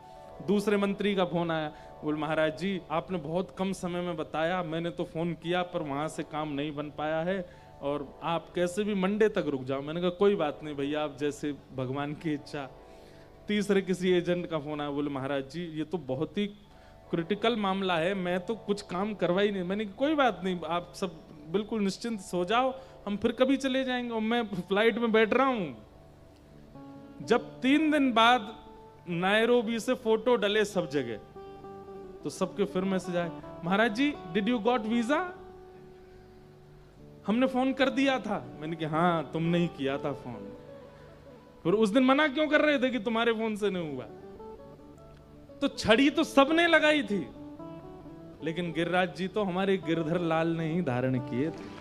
दूसरे मंत्री का फोन आया, बोल महाराज जी आपने बहुत कम समय में बताया, मैंने तो फोन किया पर वहां से काम नहीं बन पाया है, और आप कैसे भी मंडे तक रुक जाओ। मैंने कहा कोई बात नहीं भैया, आप जैसे भगवान की इच्छा। तीसरे किसी एजेंट का फोन आया, बोले महाराज जी ये तो बहुत ही क्रिटिकल मामला है, मैं तो कुछ काम करवा ही नहीं। मैंने कहा कोई बात नहीं, आप सब बिल्कुल निश्चिंत सो जाओ, हम फिर कभी चले जाएंगे। और मैं फ्लाइट में बैठ रहा हूं। जब 3 दिन बाद नायरोबी से फोटो डले सब जगह, तो सबके फिर मैसेज आए, महाराज जी डिड यू गॉट वीजा, हमने फोन कर दिया था। मैंने कहा हाँ तुमने ही किया था फोन, फिर उस दिन मना क्यों कर रहे थे कि तुम्हारे फोन से नहीं हुआ। तो छड़ी तो सबने लगाई थी, लेकिन गिरिराज जी तो हमारे गिरधर लाल ने ही धारण किए थे।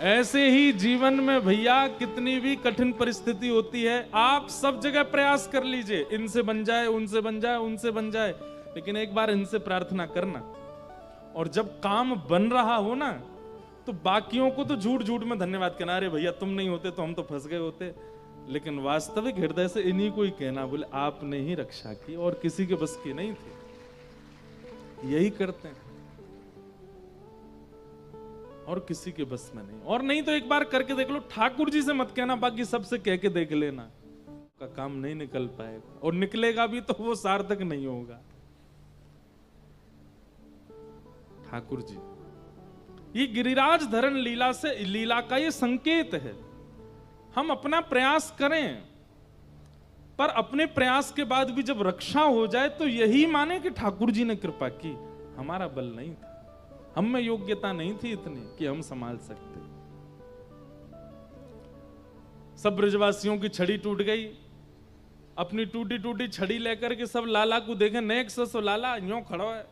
ऐसे ही जीवन में भैया कितनी भी कठिन परिस्थिति होती है, आप सब जगह प्रयास कर लीजिए, इनसे बन जाए, उनसे बन जाए, उनसे बन जाए, लेकिन एक बार इनसे प्रार्थना करना। और जब काम बन रहा हो ना, तो बाकियों को तो झूठ झूठ में धन्यवाद कहना, अरे भैया तुम नहीं होते तो हम तो फंस गए होते। लेकिन वास्तविक हृदय से इन्हीं को ही कहना, बोले आपने ही रक्षा की और किसी के बस की नहीं थी। यही करते हैं और किसी के बस में नहीं। और नहीं तो एक बार करके देख लो, ठाकुर जी से मत कहना, बाकी सबसे कह के देख लेना, का काम नहीं निकल पाएगा, और निकलेगा भी तो वो सार्थक नहीं होगा। ठाकुर जी, ये गिरिराज धरण लीला से, लीला का ये संकेत है। हम अपना प्रयास करें, पर अपने प्रयास के बाद भी जब रक्षा हो जाए तो यही माने कि ठाकुर जी ने कृपा की, हमारा बल नहीं था, हम में योग्यता नहीं थी इतनी कि हम संभाल सकते। सब ब्रजवासियों की छड़ी टूट गई, अपनी टूटी टूटी छड़ी लेकर के सब लाला को देखे, नेक्स्ट सो लाला यूं खड़ा है,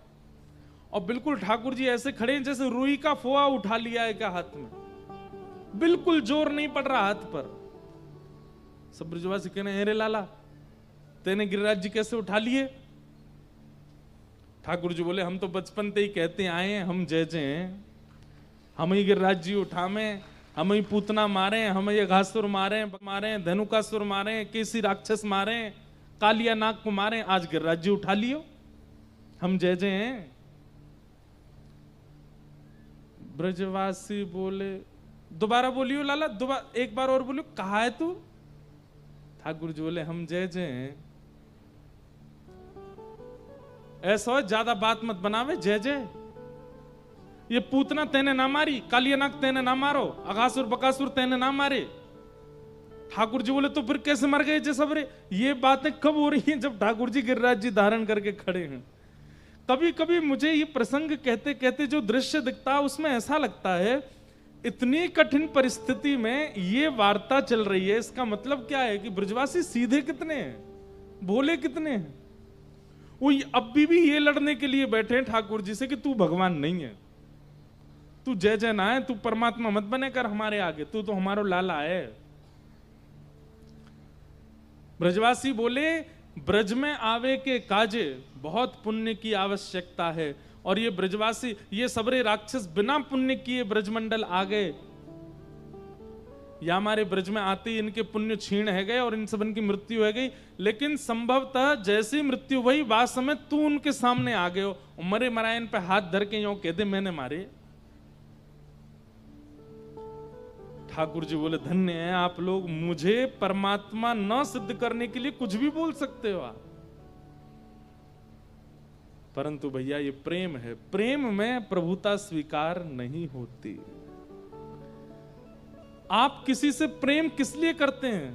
और बिल्कुल ठाकुर जी ऐसे खड़े हैं जैसे रुई का फोआ उठा लिया है क्या हाथ में, बिल्कुल जोर नहीं पड़ रहा हाथ पर। सब ब्रजवासी कहने, अरे लाला तेने गिरिराज जी कैसे उठा लिए। ठाकुर जी बोले, हम तो बचपन से ही कहते आए हैं, हम जय जय हैं, हम ही गिरिराज जी उठावे, हम ही पूतना मारे, हम ही घासुर मारे, धनुकासुर मारे, केसी राक्षस मारे, कालिया नाग को मारे, आज गिरिराज जी उठा लियो, हम जय जय हैं। ब्रजवासी बोले, दोबारा बोलियो लाला, दोबारा एक बार और बोलियो, कहा है तू। ठाकुर जी बोले, हम जय जय हैं। ऐसा हो, ज्यादा बात मत बनावे, जय जय। ये पूतना तेने ना मारी, कालियानाग तेने ना मारो, अघासुर बकासुर तेने ना मारे। ठाकुर जी बोले, तो फिर कैसे मर गए जे सबरे। ये बातें कब हो रही हैं, जब ठाकुर जी गिरिराज जी धारण करके खड़े हैं। कभी कभी मुझे ये प्रसंग कहते कहते जो दृश्य दिखता है, उसमें ऐसा लगता है इतनी कठिन परिस्थिति में ये वार्ता चल रही है। इसका मतलब क्या है कि ब्रजवासी सीधे कितने हैं, भोले कितने हैं। वो अब भी ये लड़ने के लिए बैठे हैं ठाकुर जी से कि तू भगवान नहीं है, तू जय जय ना है, तू परमात्मा मत बने कर हमारे आगे, तू तो हमारो लाला है। ब्रजवासी बोले ब्रज में आवे के काजे बहुत पुण्य की आवश्यकता है। और ये ब्रजवासी, ये सबरे राक्षस बिना पुण्य किए ब्रजमंडल आ गए, या हमारे ब्रज में आते ही इनके पुण्य छीण है गए और इन सब की मृत्यु है गई। लेकिन संभवतः जैसी मृत्यु वही बात समय तू उनके सामने आ गए हो, मरे मरायन पे हाथ धर के यूं कह दे मैंने मारे। ठाकुर जी बोले धन्य है आप लोग, मुझे परमात्मा न सिद्ध करने के लिए कुछ भी बोल सकते हो आप, परंतु भैया ये प्रेम है, प्रेम में प्रभुता स्वीकार नहीं होती। आप किसी से प्रेम किस लिए करते हैं?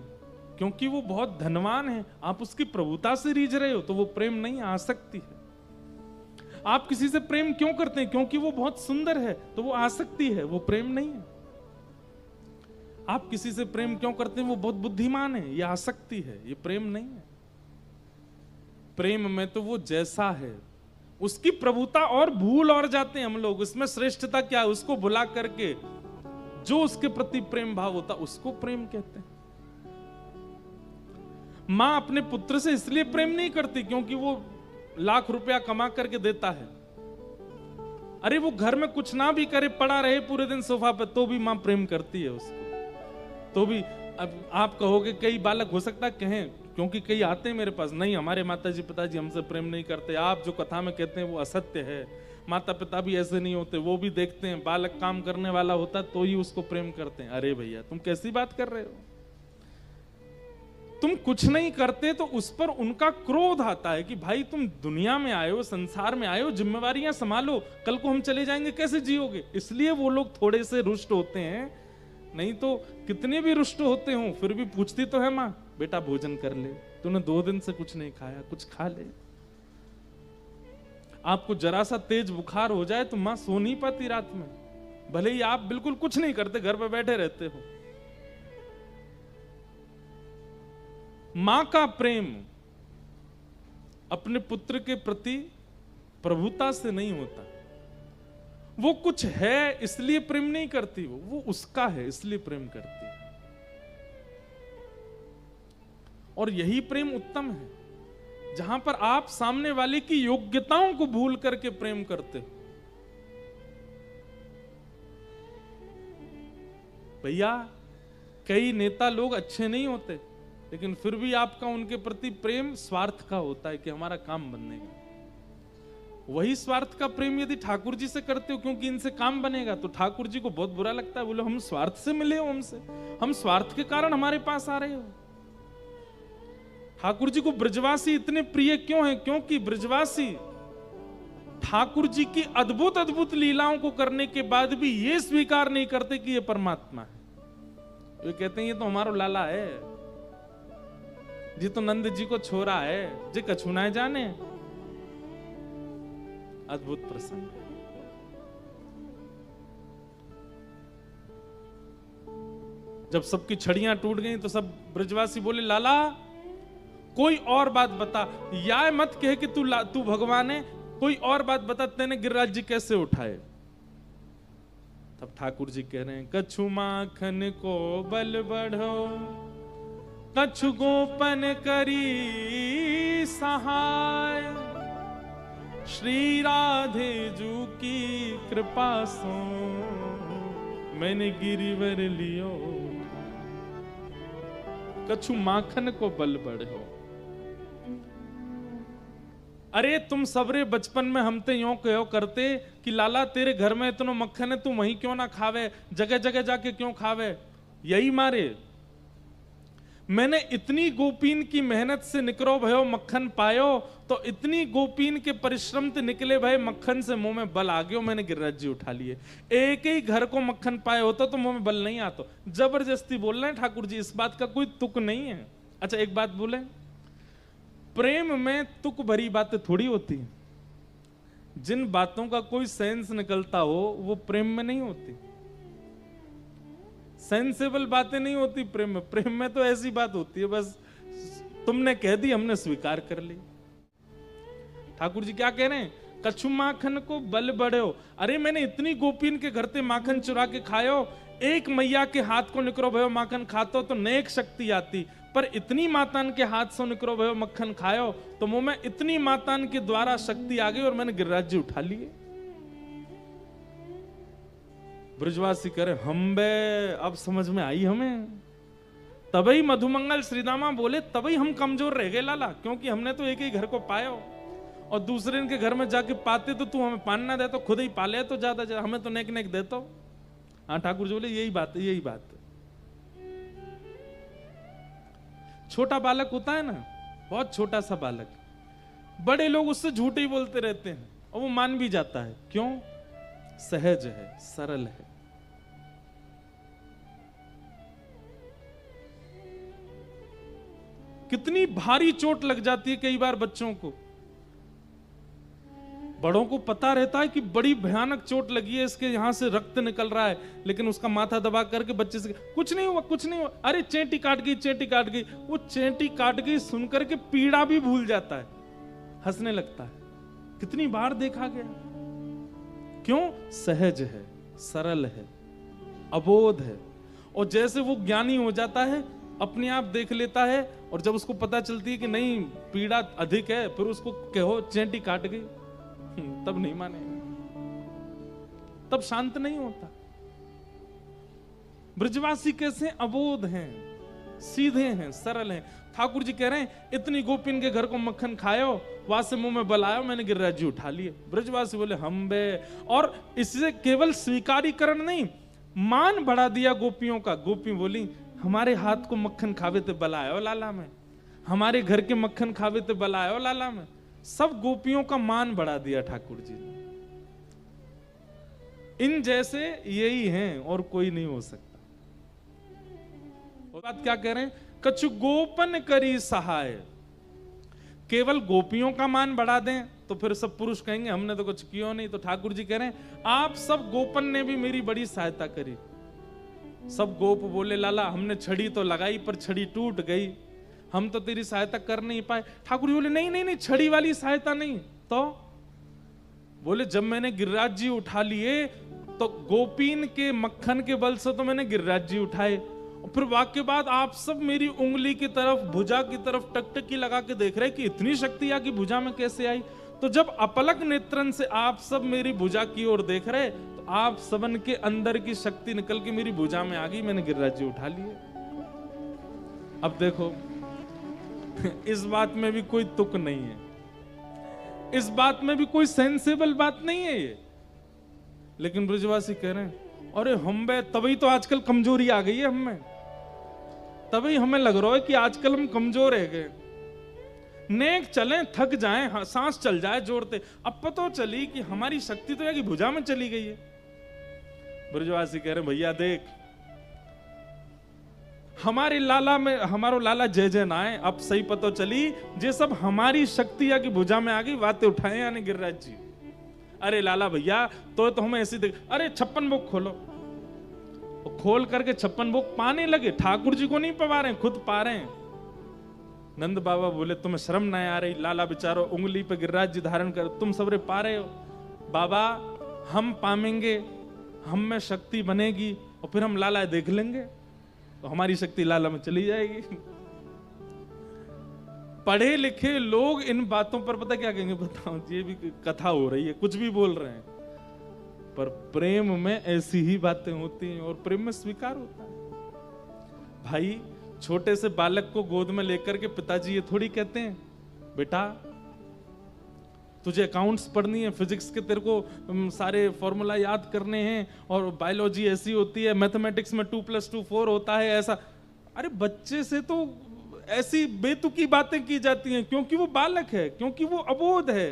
क्योंकि वो बहुत धनवान है, आप उसकी प्रभुता से रीझ रहे हो, तो वो प्रेम नहीं, आसक्ति है। आप किसी से प्रेम क्यों करते हैं? क्योंकि वो बहुत सुंदर है, तो वो आसक्ति है, वो प्रेम नहीं है। आप किसी से प्रेम क्यों करते हैं? वो बहुत बुद्धिमान है, ये आसक्ति है, ये प्रेम नहीं है। प्रेम में तो वो जैसा है उसकी प्रभुता और भूल और जाते हैं हम लोग। इसमें श्रेष्ठता क्या है? उसको भुला करके जो उसके प्रति प्रेम भाव होता उसको प्रेम कहते हैं। मां अपने पुत्र से इसलिए प्रेम नहीं करती क्योंकि वो लाख रुपया कमा करके देता है। अरे वो घर में कुछ ना भी करे, पड़ा रहे पूरे दिन सोफा पे, तो भी मां प्रेम करती है उसको। तो भी अब आप कहोगे कई बालक हो सकता है कहें, क्योंकि कई आते हैं मेरे पास, नहीं हमारे माताजी पिताजी हमसे प्रेम नहीं करते, आप जो कथा में कहते हैं वो असत्य है, माता पिता भी ऐसे नहीं होते, वो भी देखते हैं बालक काम करने वाला होता तो ही उसको प्रेम करते हैं। अरे भैया तुम कैसी बात कर रहे हो? तुम कुछ नहीं करते तो उस पर उनका क्रोध आता है कि भाई तुम दुनिया में आए हो, संसार में आए हो, जिम्मेवारियां संभालो, कल को हम चले जाएंगे कैसे जियोगे? इसलिए वो लोग थोड़े से रुष्ट होते हैं। नहीं तो कितने भी रुष्ट होते हो फिर भी पूछती तो है मां, बेटा भोजन कर ले, तूने 2 दिन से कुछ नहीं खाया, कुछ खा ले। आपको जरा सा तेज बुखार हो जाए तो मां सो नहीं पाती रात में, भले ही आप बिल्कुल कुछ नहीं करते, घर पे बैठे रहते हो। मां का प्रेम अपने पुत्र के प्रति प्रभुता से नहीं होता। वो कुछ है इसलिए प्रेम नहीं करती, वो उसका है इसलिए प्रेम करती है। और यही प्रेम उत्तम है, जहां पर आप सामने वाले की योग्यताओं को भूल करके प्रेम करते हो। भैया कई नेता लोग अच्छे नहीं होते, लेकिन फिर भी आपका उनके प्रति प्रेम स्वार्थ का होता है कि हमारा काम बनेगा। वही स्वार्थ का प्रेम यदि ठाकुर जी से करते हो क्योंकि इनसे काम बनेगा, तो ठाकुर जी को बहुत बुरा लगता है, बोले हम स्वार्थ से मिले हो हमसे, हम स्वार्थ के कारण हमारे पास आ रहे हो। ठाकुर जी को ब्रजवासी इतने प्रिय क्यों हैं? क्योंकि ब्रजवासी ठाकुर जी की अद्भुत अद्भुत लीलाओं को करने के बाद भी ये स्वीकार नहीं करते कि ये परमात्मा है। ये कहते हैं ये तो हमारा लाला है जी, तो नंद जी को छोरा है जी, कछु ना जाने। अद्भुत प्रसंग। जब सबकी छड़ियां टूट गई तो सब ब्रजवासी बोले लाला कोई और बात बता, या मत कहे कि तू भगवान है, कोई और बात बता, तेने गिरिराज जी कैसे उठाए? तब ठाकुर जी कह रहे हैं कछु माखन को बल बढ़ो, कछु गोपन करी सहाय, श्री राधे जू की कृपा सो मैंने गिरिवर लियो। कछु माखन को बल बढ़ो। अरे तुम सबरे बचपन में हम ते यों कहो करते कि लाला तेरे घर में इतना मक्खन है, तू वहीं क्यों ना खावे, जगह जगह जाके क्यों खावे? यही मारे मैंने इतनी गोपीन की मेहनत से निकरो भयो मक्खन पायो, तो इतनी गोपीन के परिश्रम से निकले भय मक्खन से मुंह में बल आ गयो, मैंने गिरिराज जी उठा लिए। एक ही घर को मक्खन पाए होता तो मुंह में बल नहीं आता। जबरदस्ती बोल रहे हैं ठाकुर जी, इस बात का कोई तुक नहीं है। अच्छा एक बात बोले, प्रेम में तुक भरी बातें थोड़ी होती हैं। जिन बातों का कोई सेंस निकलता हो वो प्रेम में नहीं होती। सेंसेबल बातें नहीं होती प्रेम में। प्रेम में तो ऐसी बात होती है बस तुमने कह दी हमने स्वीकार कर ली। ठाकुर जी क्या कह रहे हैं? कछु माखन को बल बढ़ो। अरे मैंने इतनी गोपीन के घर से माखन चुरा के खायो, एक मैया के हाथ को निकरो भयो माखन खातो तो नेक शक्ति आती। पर इतनी मातान के हाथ से निकलो भयो मक्खन खायो, तो मुंह में इतनी मातान के द्वारा शक्ति आ गई और मैंने गिरिराज जी उठा लिए। ब्रजवासी करे हम बे, अब समझ में आई हमें। तभी मधुमंगल श्रीदामा बोले तभी हम कमजोर रह गए लाला, क्योंकि हमने तो एक ही घर को पाया और दूसरे इनके घर में जाके पाते तो तू हमें पान ना दे तो खुद ही पाले तो ज्यादा, हमें तो नेक नेक देता। हाँ ठाकुर जी बोले यही बात है, यही बात है। छोटा बालक होता है ना, बहुत छोटा सा बालक, बड़े लोग उससे झूठ ही बोलते रहते हैं और वो मान भी जाता है। क्यों? सहज है, सरल है। कितनी भारी चोट लग जाती है कई बार बच्चों को। बड़ों को पता रहता है कि बड़ी भयानक चोट लगी है, इसके यहां से रक्त निकल रहा है, लेकिन उसका माथा दबा करके बच्चे से कुछ नहीं हुआ, कुछ नहीं हुआ, अरे चेंटी काट गई, चेंटी काट गई। वो चेंटी काट गई सुनकर के पीड़ा भी भूल जाता है, हंसने लगता है। कितनी बार देखा गया। क्यों? सहज है, सरल है, अबोध है। और जैसे वो ज्ञानी हो जाता है, अपने आप देख लेता है, और जब उसको पता चलती है कि नहीं पीड़ा अधिक है, फिर उसको कहो चेंटी काट गई, तब नहीं मानेगा, तब शांत नहीं होता। ब्रजवासी कैसे? अबोध हैं, सीधे हैं, सरल हैं। ठाकुर जी कह रहे हैं इतनी गोपिन के घर को मक्खन खायो, वहां से मुंह में बल आयो, मैंने गिरिराज जी उठा लिए। ब्रजवासी बोले हम बे, और इससे केवल स्वीकारीकरण नहीं, मान बढ़ा दिया गोपियों का। गोपी बोली हमारे हाथ को मक्खन खावे ते बल आयो लाला में, हमारे घर के मक्खन खावे ते बल आयो लाला में। सब गोपियों का मान बढ़ा दिया ठाकुर जी ने। इन जैसे यही हैं और कोई नहीं हो सकता। और बात क्या कह रहे हैं? कछु गोपन करी सहाय। केवल गोपियों का मान बढ़ा दें तो फिर सब पुरुष कहेंगे हमने तो कुछ किया नहीं। तो ठाकुर जी कह रहे हैं आप सब गोपन ने भी मेरी बड़ी सहायता करी। सब गोप बोले लाला हमने छड़ी तो लगाई पर छड़ी टूट गई, हम तो तेरी सहायता कर नहीं पाए। ठाकुर जी बोले नहीं नहीं नहीं, छड़ी वाली सहायता नहीं। तो बोले जब मैंने गिरिराज जी उठा लिए तो गोपीन के मक्खन के बल से तो मैंने गिरिराज जी उठाए, और फिर वाक्य बाद आप सब मेरी उंगली की तरफ, भुजा की तरफ टकटकी लगा के देख रहे कि इतनी शक्ति आकी भुजा में कैसे आई। तो जब अपलक नेत्रन से आप सब मेरी भुजा की ओर देख रहे तो आप सबन के अंदर की शक्ति निकल के मेरी भुजा में आ गई, मैंने गिरिराज जी उठा लिए। अब देखो इस बात में भी कोई तुक नहीं है, इस बात में भी कोई सेंसेबल बात नहीं है ये। लेकिन ब्रजवासी कह रहे हैं अरे हम बे, तभी तो आजकल कमजोरी आ गई है हमें, तभी हमें लग रहा है कि आजकल हम कमजोर रह गए। नेक चलें थक जाएं, हाँ, सांस चल जाए जोड़ते, अब पता चली कि हमारी शक्ति तो है कि भुजा में चली गई है। ब्रजवासी कह रहे भैया देख हमारे लाला में, हमारो लाला जय जय ना है, अब सही पता चली जे सब हमारी शक्ति या की भुजा में आ गई, बातें उठाए यानी गिरिराज जी। अरे लाला भैया तो हमें ऐसी देख, अरे 56 बुक खोलो, खोल करके 56 बुक पाने लगे। ठाकुर जी को नहीं पवा रहे, खुद पा रहे हैं। नंद बाबा बोले तुम्हें शर्म नहीं आ रही? लाला बेचारो उंगली पे गिरिराज जी धारण कर, तुम सबरे पा रहे हो। बाबा हम पामेंगे, हम में शक्ति बनेगी और फिर हम लाला देख लेंगे तो हमारी शक्ति लाला में चली जाएगी। पढ़े लिखे लोग इन बातों पर पता क्या कहेंगे? बताओ ये भी कथा हो रही है, कुछ भी बोल रहे हैं, पर प्रेम में ऐसी ही बातें होती हैं और प्रेम में स्वीकार होता है। भाई छोटे से बालक को गोद में लेकर के पिताजी ये थोड़ी कहते हैं बेटा तुझे अकाउंट्स पढ़नी है, फिजिक्स के तेरे को सारे फॉर्मूला याद करने हैं, और बायोलॉजी ऐसी होती है, मैथमेटिक्स में 2 + 2 4 होता है ऐसा। अरे बच्चे से तो ऐसी बेतुकी बातें की जाती हैं क्योंकि वो बालक है, क्योंकि वो अबोध है,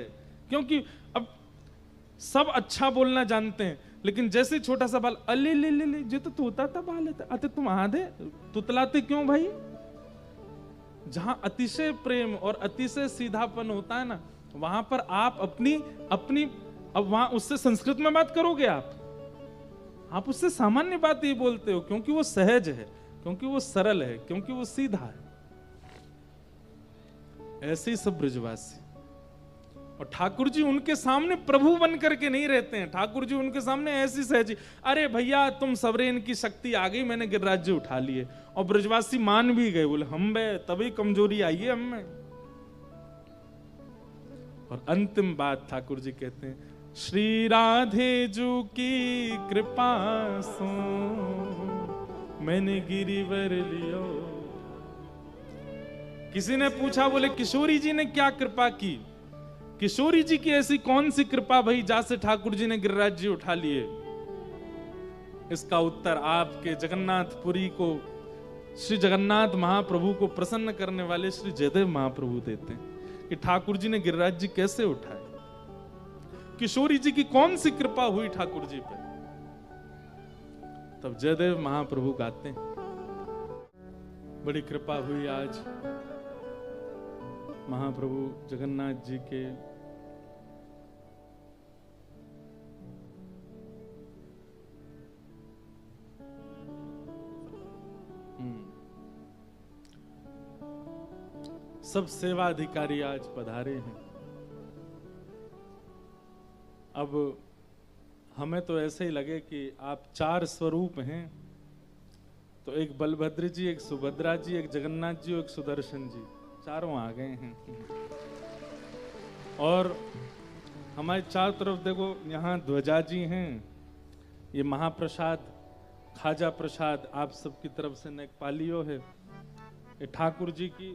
क्योंकि अब सब अच्छा बोलना जानते हैं, लेकिन जैसे छोटा सा बाल अले ले ले ले जो तो तोता था बाल अते तुम आधे तुतलाते क्यों भाई? जहां अतिशय प्रेम और अतिशय सीधापन होता है ना, वहां पर आप अपनी अब वहां उससे संस्कृत में बात करोगे, आप उससे सामान्य बात ही बोलते हो, क्योंकि वो सहज है, क्योंकि वो सरल है, क्योंकि वो सीधा है। ऐसे ही सब ब्रजवासी और ठाकुर जी उनके सामने प्रभु बन करके नहीं रहते हैं। ठाकुर जी उनके सामने ऐसी सहजी, अरे भैया तुम सबरे इनकी शक्ति आ गई, मैंने गिरिराज जी उठा लिए। और ब्रजवासी मान भी गए, बोले हम बे तभी कमजोरी आई है हमें। और अंतिम बात ठाकुर जी कहते हैं, श्री राधे जू की कृपा सो मैंने गिरिवर लियो। किसी ने पूछा, बोले किशोरी जी ने क्या कृपा की? किशोरी जी की ऐसी कौन सी कृपा भई जैसे ठाकुर जी ने गिरिराज जी उठा लिए? इसका उत्तर आपके जगन्नाथपुरी को, श्री जगन्नाथ महाप्रभु को प्रसन्न करने वाले श्री जयदेव महाप्रभु देते हैं कि ठाकुर जी ने गिरिराज जी कैसे उठाए, किशोरी जी की कौन सी कृपा हुई ठाकुर जी पे। तब जयदेव महाप्रभु गाते हैं, बड़ी कृपा हुई आज महाप्रभु जगन्नाथ जी के सब सेवाधिकारी आज पधारे हैं। अब हमें तो ऐसे ही लगे कि आप चार स्वरूप हैं, तो एक बलभद्र जी, एक सुभद्रा जी, एक जगन्नाथ जी और एक सुदर्शन जी, चारों आ गए हैं। और हमारे चारों तरफ देखो, यहाँ ध्वजा जी हैं, ये महाप्रसाद खाजा प्रसाद आप सबकी तरफ से नेकपालियो है। ये ठाकुर जी की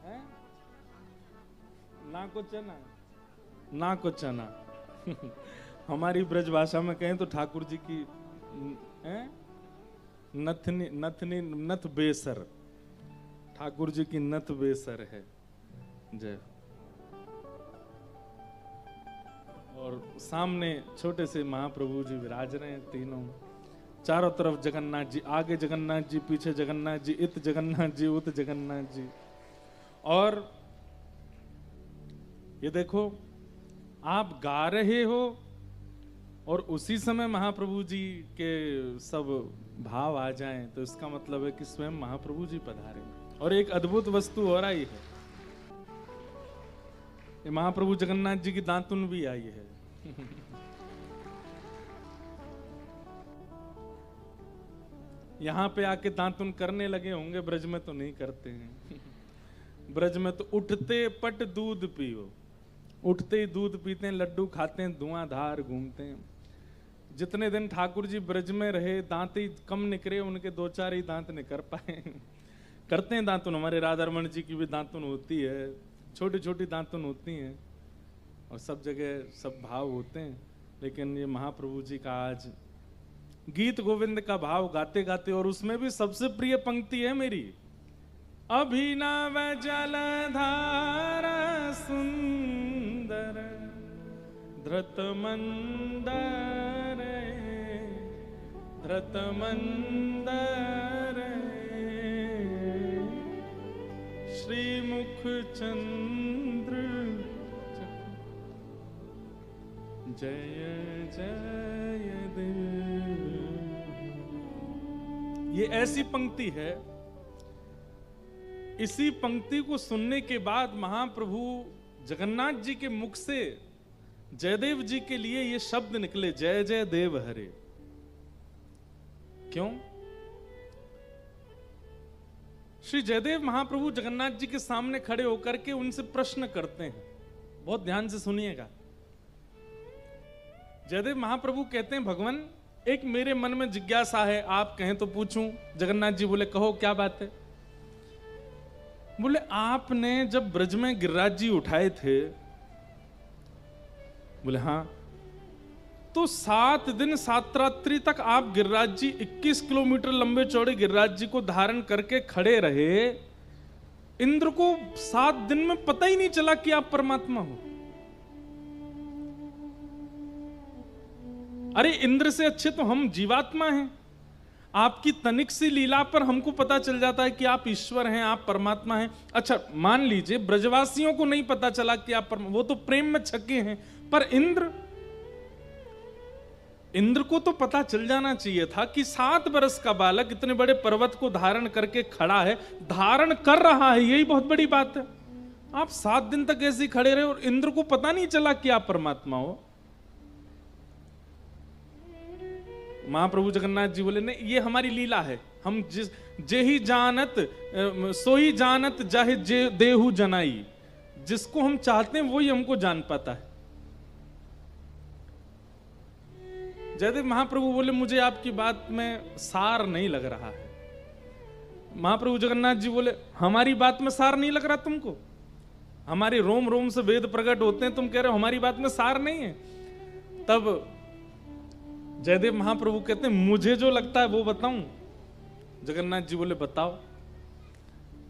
है? ना को चना, ना को चना। हमारी ब्रज भाषा में कहें तो ठाकुर जी की है? नथनी नथनी नथ बेसर, ठाकुर जी की नथ बेसर है। जय। और सामने छोटे से महाप्रभु जी विराज रहे हैं तीनों, चारों तरफ जगन्नाथ जी, आगे जगन्नाथ जी, पीछे जगन्नाथ जी, इत जगन्नाथ जी, उत जगन्नाथ जी। और ये देखो, आप गा रहे हो और उसी समय महाप्रभु जी के सब भाव आ जाएं, तो इसका मतलब है कि स्वयं महाप्रभु जी पधारे। और एक अद्भुत वस्तु हो रही है, ये महाप्रभु जगन्नाथ जी की दांतुन भी आई है। यहां पे आके दांतुन करने लगे होंगे, ब्रज में तो नहीं करते हैं। ब्रज में तो उठते पट दूध पियो, उठते ही दूध पीते हैं, लड्डू खाते हैं, धुआंधार घूमते हैं। जितने दिन ठाकुर जी ब्रज में रहे, दांत ही कम निकले, उनके दो चार ही दांत निकल पाए। करते हैं दांतुन, हमारे राधा रमन जी की भी दांतुन होती है, छोटी छोटी दांतुन होती हैं, और सब जगह सब भाव होते हैं। लेकिन ये महाप्रभु जी का आज गीत गोविंद का भाव गाते गाते, और उसमें भी सबसे प्रिय पंक्ति है मेरी, अभिनव जलधारा सुंदर धृत मंदर, धृत मंदर श्रीमुख चंद्र जय जय देव। ये ऐसी पंक्ति है, इसी पंक्ति को सुनने के बाद महाप्रभु जगन्नाथ जी के मुख से जयदेव जी के लिए ये शब्द निकले, जय जय देव हरे। क्यों? श्री जयदेव महाप्रभु जगन्नाथ जी के सामने खड़े होकर के उनसे प्रश्न करते हैं, बहुत ध्यान से सुनिएगा। जयदेव महाप्रभु कहते हैं, भगवान एक मेरे मन में जिज्ञासा है, आप कहें तो पूछूं। जगन्नाथ जी बोले, कहो क्या बात है? बोले, आपने जब ब्रज में गिरिराज जी उठाए थे, बोले हाँ, तो 7 दिन 7 रात्रि तक आप गिरिराज जी 21 किलोमीटर लंबे चौड़े गिरिराज जी को धारण करके खड़े रहे। इंद्र को 7 दिन में पता ही नहीं चला कि आप परमात्मा हो। अरे इंद्र से अच्छे तो हम जीवात्मा हैं, आपकी तनिक सी लीला पर हमको पता चल जाता है कि आप ईश्वर हैं, आप परमात्मा हैं। अच्छा मान लीजिए ब्रजवासियों को नहीं पता चला कि आप वो तो प्रेम में छके हैं, पर इंद्र को तो पता चल जाना चाहिए था कि 7 वर्ष का बालक इतने बड़े पर्वत को धारण करके खड़ा है, धारण कर रहा है, यही बहुत बड़ी बात है। आप 7 दिन तक ऐसे ही खड़े रहे और इंद्र को पता नहीं चला कि आप परमात्मा हो। महाप्रभु जगन्नाथ जी बोले नहीं, ये हमारी लीला है। हम जे ही जानत सो ही जानत जाहे जे देहु जनाई। जिसको हम चाहते हैं वही हमको जान पाता है। जयदेव महाप्रभु बोले मुझे आपकी बात में सार नहीं लग रहा है। महाप्रभु जगन्नाथ जी बोले हमारी बात में सार नहीं लग रहा तुमको? हमारे रोम रोम से वेद प्रकट होते हैं, तुम कह रहे हो हमारी बात में सार नहीं है। तब जयदेव महाप्रभु कहते हैं मुझे जो लगता है वो बताऊं? जगन्नाथ जी बोले बताओ।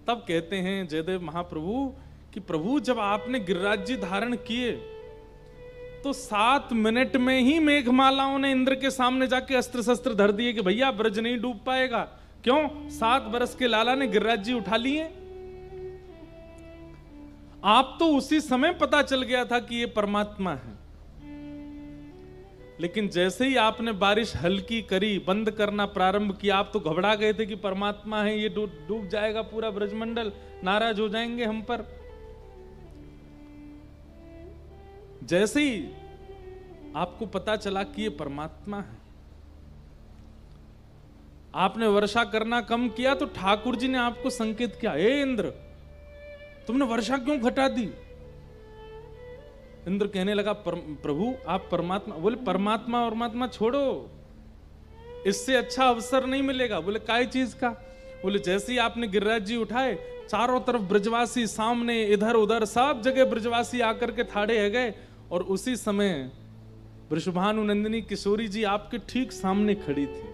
तब कहते हैं जयदेव महाप्रभु कि प्रभु जब आपने गिरिराज जी धारण किए तो 7 मिनट में ही मेघमालाओं ने इंद्र के सामने जाके अस्त्र शस्त्र धर दिए कि भैया ब्रज नहीं डूब पाएगा। क्यों? 7 बरस के लाला ने गिरिराज जी उठा लिए। आप तो उसी समय पता चल गया था कि ये परमात्मा है, लेकिन जैसे ही आपने बारिश हल्की करी, बंद करना प्रारंभ किया, आप तो घबरा गए थे कि परमात्मा है, ये डूब जाएगा पूरा ब्रजमंडल, नाराज हो जाएंगे हम पर। जैसे ही आपको पता चला कि ये परमात्मा है, आपने वर्षा करना कम किया तो ठाकुर जी ने आपको संकेत किया, ए इंद्र तुमने वर्षा क्यों घटा दी? इंद्र कहने लगा प्रभु आप परमात्मा। बोले परमात्मा और परमात्मा छोड़ो, इससे अच्छा अवसर नहीं मिलेगा। बोले काय चीज का? बोले जैसे ही आपने गिरिराज जी उठाए, चारों तरफ ब्रजवासी सामने इधर उधर सब जगह ब्रजवासी आकर के ठाड़े है गए, और उसी समय वृषभानु नंदिनी किशोरी जी आपके ठीक सामने खड़ी थी।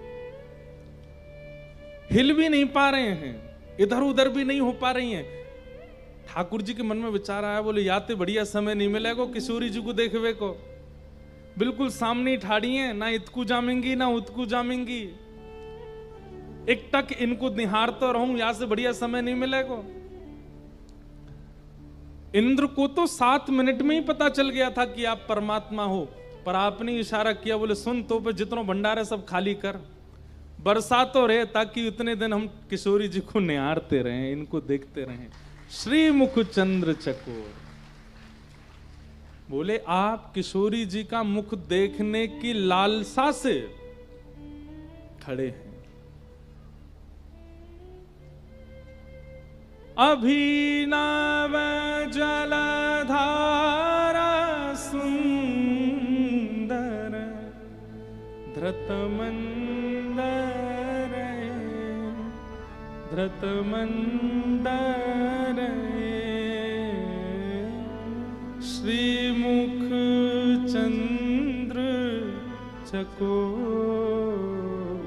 हिल भी नहीं पा रहे हैं, इधर उधर भी नहीं हो पा रही हैं। ठाकुर जी के मन में विचार आया, बोले याते बढ़िया समय नहीं मिलेगा किशोरी जी को देखवे को। बिल्कुल सामने ही ठाड़ी हैं, ना इतकू जामेंगी ना उतकू जामेंगी। एक टक इनको निहारता रहूं, यहां से बढ़िया समय नहीं मिलेगा। इंद्र को तो 7 मिनट में ही पता चल गया था कि आप परमात्मा हो, पर आपने इशारा किया, बोले सुन तो पे जितनों भंडार है सब खाली कर, बरसा तो रहे ताकि इतने दिन हम किशोरी जी को निहारते रहें, इनको देखते रहें। श्री मुख चंद्र चकोर। बोले आप किशोरी जी का मुख देखने की लालसा से खड़े हैं। अभिनव जलधारा सुंदर धृतमंदर श्रीमुख चंद्र चकोर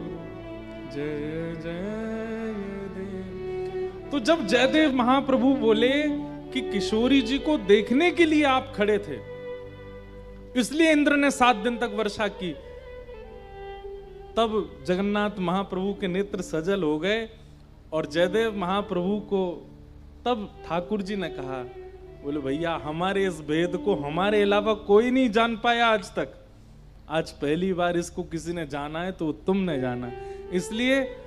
जय जय देव। तो जब जयदेव महाप्रभु बोले कि किशोरी जी को देखने के लिए आप खड़े थे, इसलिए इंद्र ने 7 दिन तक वर्षा की, तब जगन्नाथ महाप्रभु के नेत्र सजल हो गए। और जयदेव महाप्रभु को तब ठाकुर जी ने कहा, बोले भैया हमारे इस भेद को हमारे अलावा कोई नहीं जान पाया आज तक, आज पहली बार इसको किसी ने जाना है तो तुमने जाना। इसलिए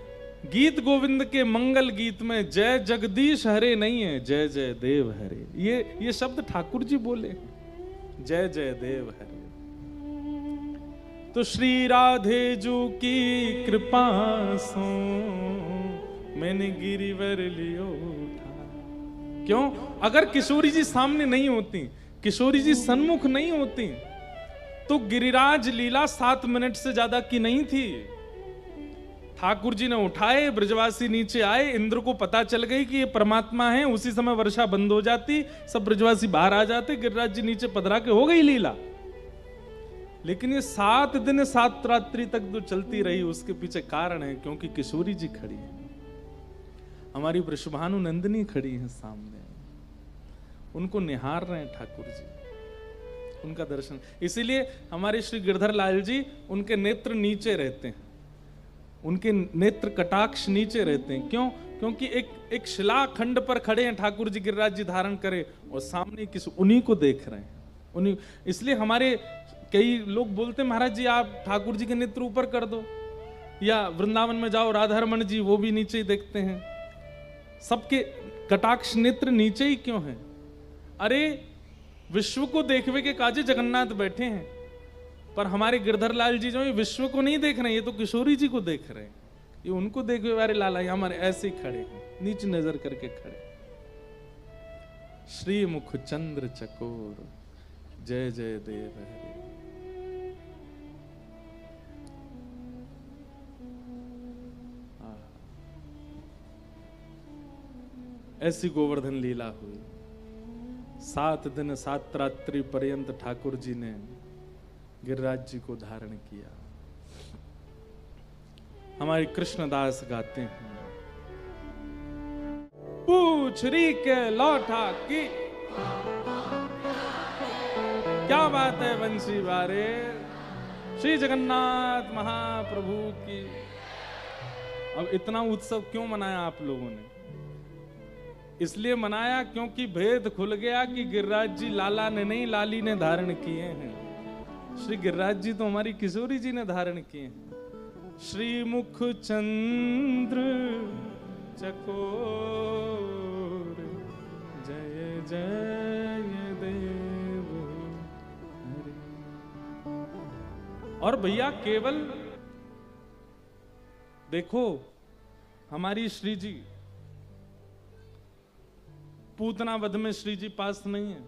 गीत गोविंद के मंगल गीत में जय जगदीश हरे नहीं है, जय जय देव हरे। ये शब्द ठाकुर जी बोले, जय जय देव हरे। तो श्री राधे जू की कृपा सो मैंने गिरिवर लियो था। क्यों? अगर किशोरी जी सामने नहीं होती, किशोरी जी सन्मुख नहीं होती, तो गिरिराज लीला 7 मिनट से ज्यादा की नहीं थी। ठाकुर जी ने उठाए, ब्रजवासी नीचे आए, इंद्र को पता चल गई कि ये परमात्मा है, उसी समय वर्षा बंद हो जाती, सब ब्रजवासी बाहर आ जाते, गिरिराज जी नीचे पधरा के हो गई लीला। लेकिन ये 7 दिन 7 रात्रि तक जो चलती रही, उसके पीछे कारण है, क्योंकि किशोरी जी खड़ी है, हमारी वृषभानु नंदिनी खड़ी है सामने, उनको निहार रहे हैं ठाकुर जी, उनका दर्शन। इसीलिए हमारे श्री गिरधर लाल जी, उनके नेत्र नीचे रहते हैं, उनके नेत्र कटाक्ष नीचे रहते हैं। क्यों? क्योंकि एक शिलाखंड पर खड़े हैं ठाकुर जी, गिरिराज जी धारण करे, और सामने उन्हीं को देख रहे हैं, उन्हीं। इसलिए हमारे कई लोग बोलते हैं, महाराज जी आप ठाकुर जी के नेत्र ऊपर कर दो, या वृंदावन में जाओ राधारमण जी, वो भी नीचे ही देखते हैं। सबके कटाक्ष नेत्र नीचे ही क्यों है? अरे विश्व को देखवे के काजे जगन्नाथ बैठे हैं, पर हमारे गिरधर लाल जी जो ये विश्व को नहीं देख रहे हैं, ये तो किशोरी जी को देख रहे हैं। ये उनको देखवे वाले लाला ये हमारे ऐसे ही खड़े हैं, नीचे नजर करके खड़े। श्री मुख चंद्र चकोर जय जय देव हरे। ऐसी गोवर्धन लीला हुई। 7 दिन 7 रात्रि पर्यंत ठाकुर जी ने गिरिराज जी को धारण किया। हमारे कृष्णदास गाते हैं, पूछरी के लौटा की क्या बात है बंसी बारे, श्री जगन्नाथ महाप्रभु की। अब इतना उत्सव क्यों मनाया आप लोगों ने? इसलिए मनाया क्योंकि भेद खुल गया कि गिरिराज जी लाला ने नहीं, लाली ने धारण किए हैं। श्री गिरिराज जी तो हमारी किशोरी जी ने धारण किए हैं। श्री मुख चंद्र चकोर जय जय देव हरे। और भैया केवल देखो, हमारी श्री जी पूतना वध में श्री जी पास नहीं है,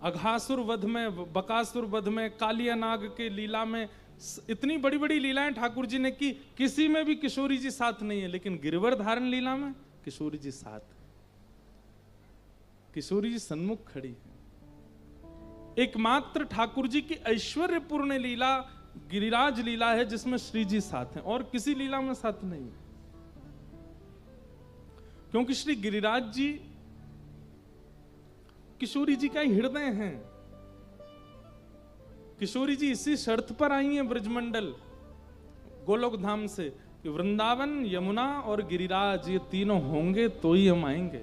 अघासुर वध में, बकासुर वध में, कालिया नाग के लीला में, इतनी बड़ी बड़ी लीलाएं ठाकुर जी ने की, किसी में भी किशोरी जी साथ नहीं है। लेकिन गिरवर धारण लीला में किशोरी जी साथ है। किशोरी जी सन्मुख खड़ी है। एकमात्र ठाकुर जी की ऐश्वर्यपूर्ण लीला गिरिराज लीला है जिसमें श्री जी साथ हैं, और किसी लीला में साथ नहीं है। क्योंकि श्री गिरिराज जी किशोरी जी का हृदय हैं। किशोरी जी इसी शर्त पर आई हैं ब्रजमंडल गोलोक धाम से कि वृंदावन, यमुना और गिरिराज ये तीनों होंगे तो ही हम आएंगे।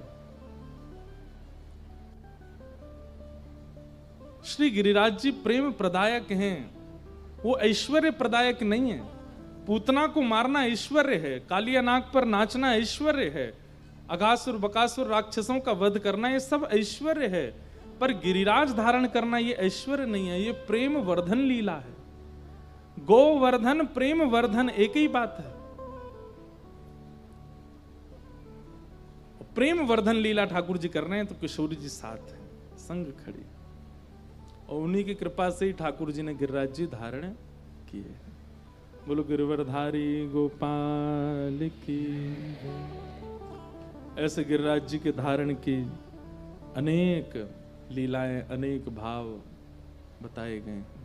श्री गिरिराज जी प्रेम प्रदायक हैं, वो ऐश्वर्य प्रदायक नहीं है। पूतना को मारना ऐश्वर्य है, कालिया नाग पर नाचना ऐश्वर्य है, अघासुर बकासुर राक्षसों का वध करना ये सब ऐश्वर्य है, पर गिरिराज धारण करना ये ऐश्वर्य नहीं है, ये प्रेम वर्धन लीला है। गोवर्धन प्रेम वर्धन एक ही बात है। प्रेम वर्धन लीला ठाकुर जी कर रहे हैं तो किशोरी जी साथ है, संग खड़ी, और उन्हीं की कृपा से ही ठाकुर जी ने गिरिराज जी धारण किए। बोलो गिरवरधारी गोपाल की। ऐसे गिरिराज जी के धारण की अनेक लीलाएं, अनेक भाव बताए गए हैं।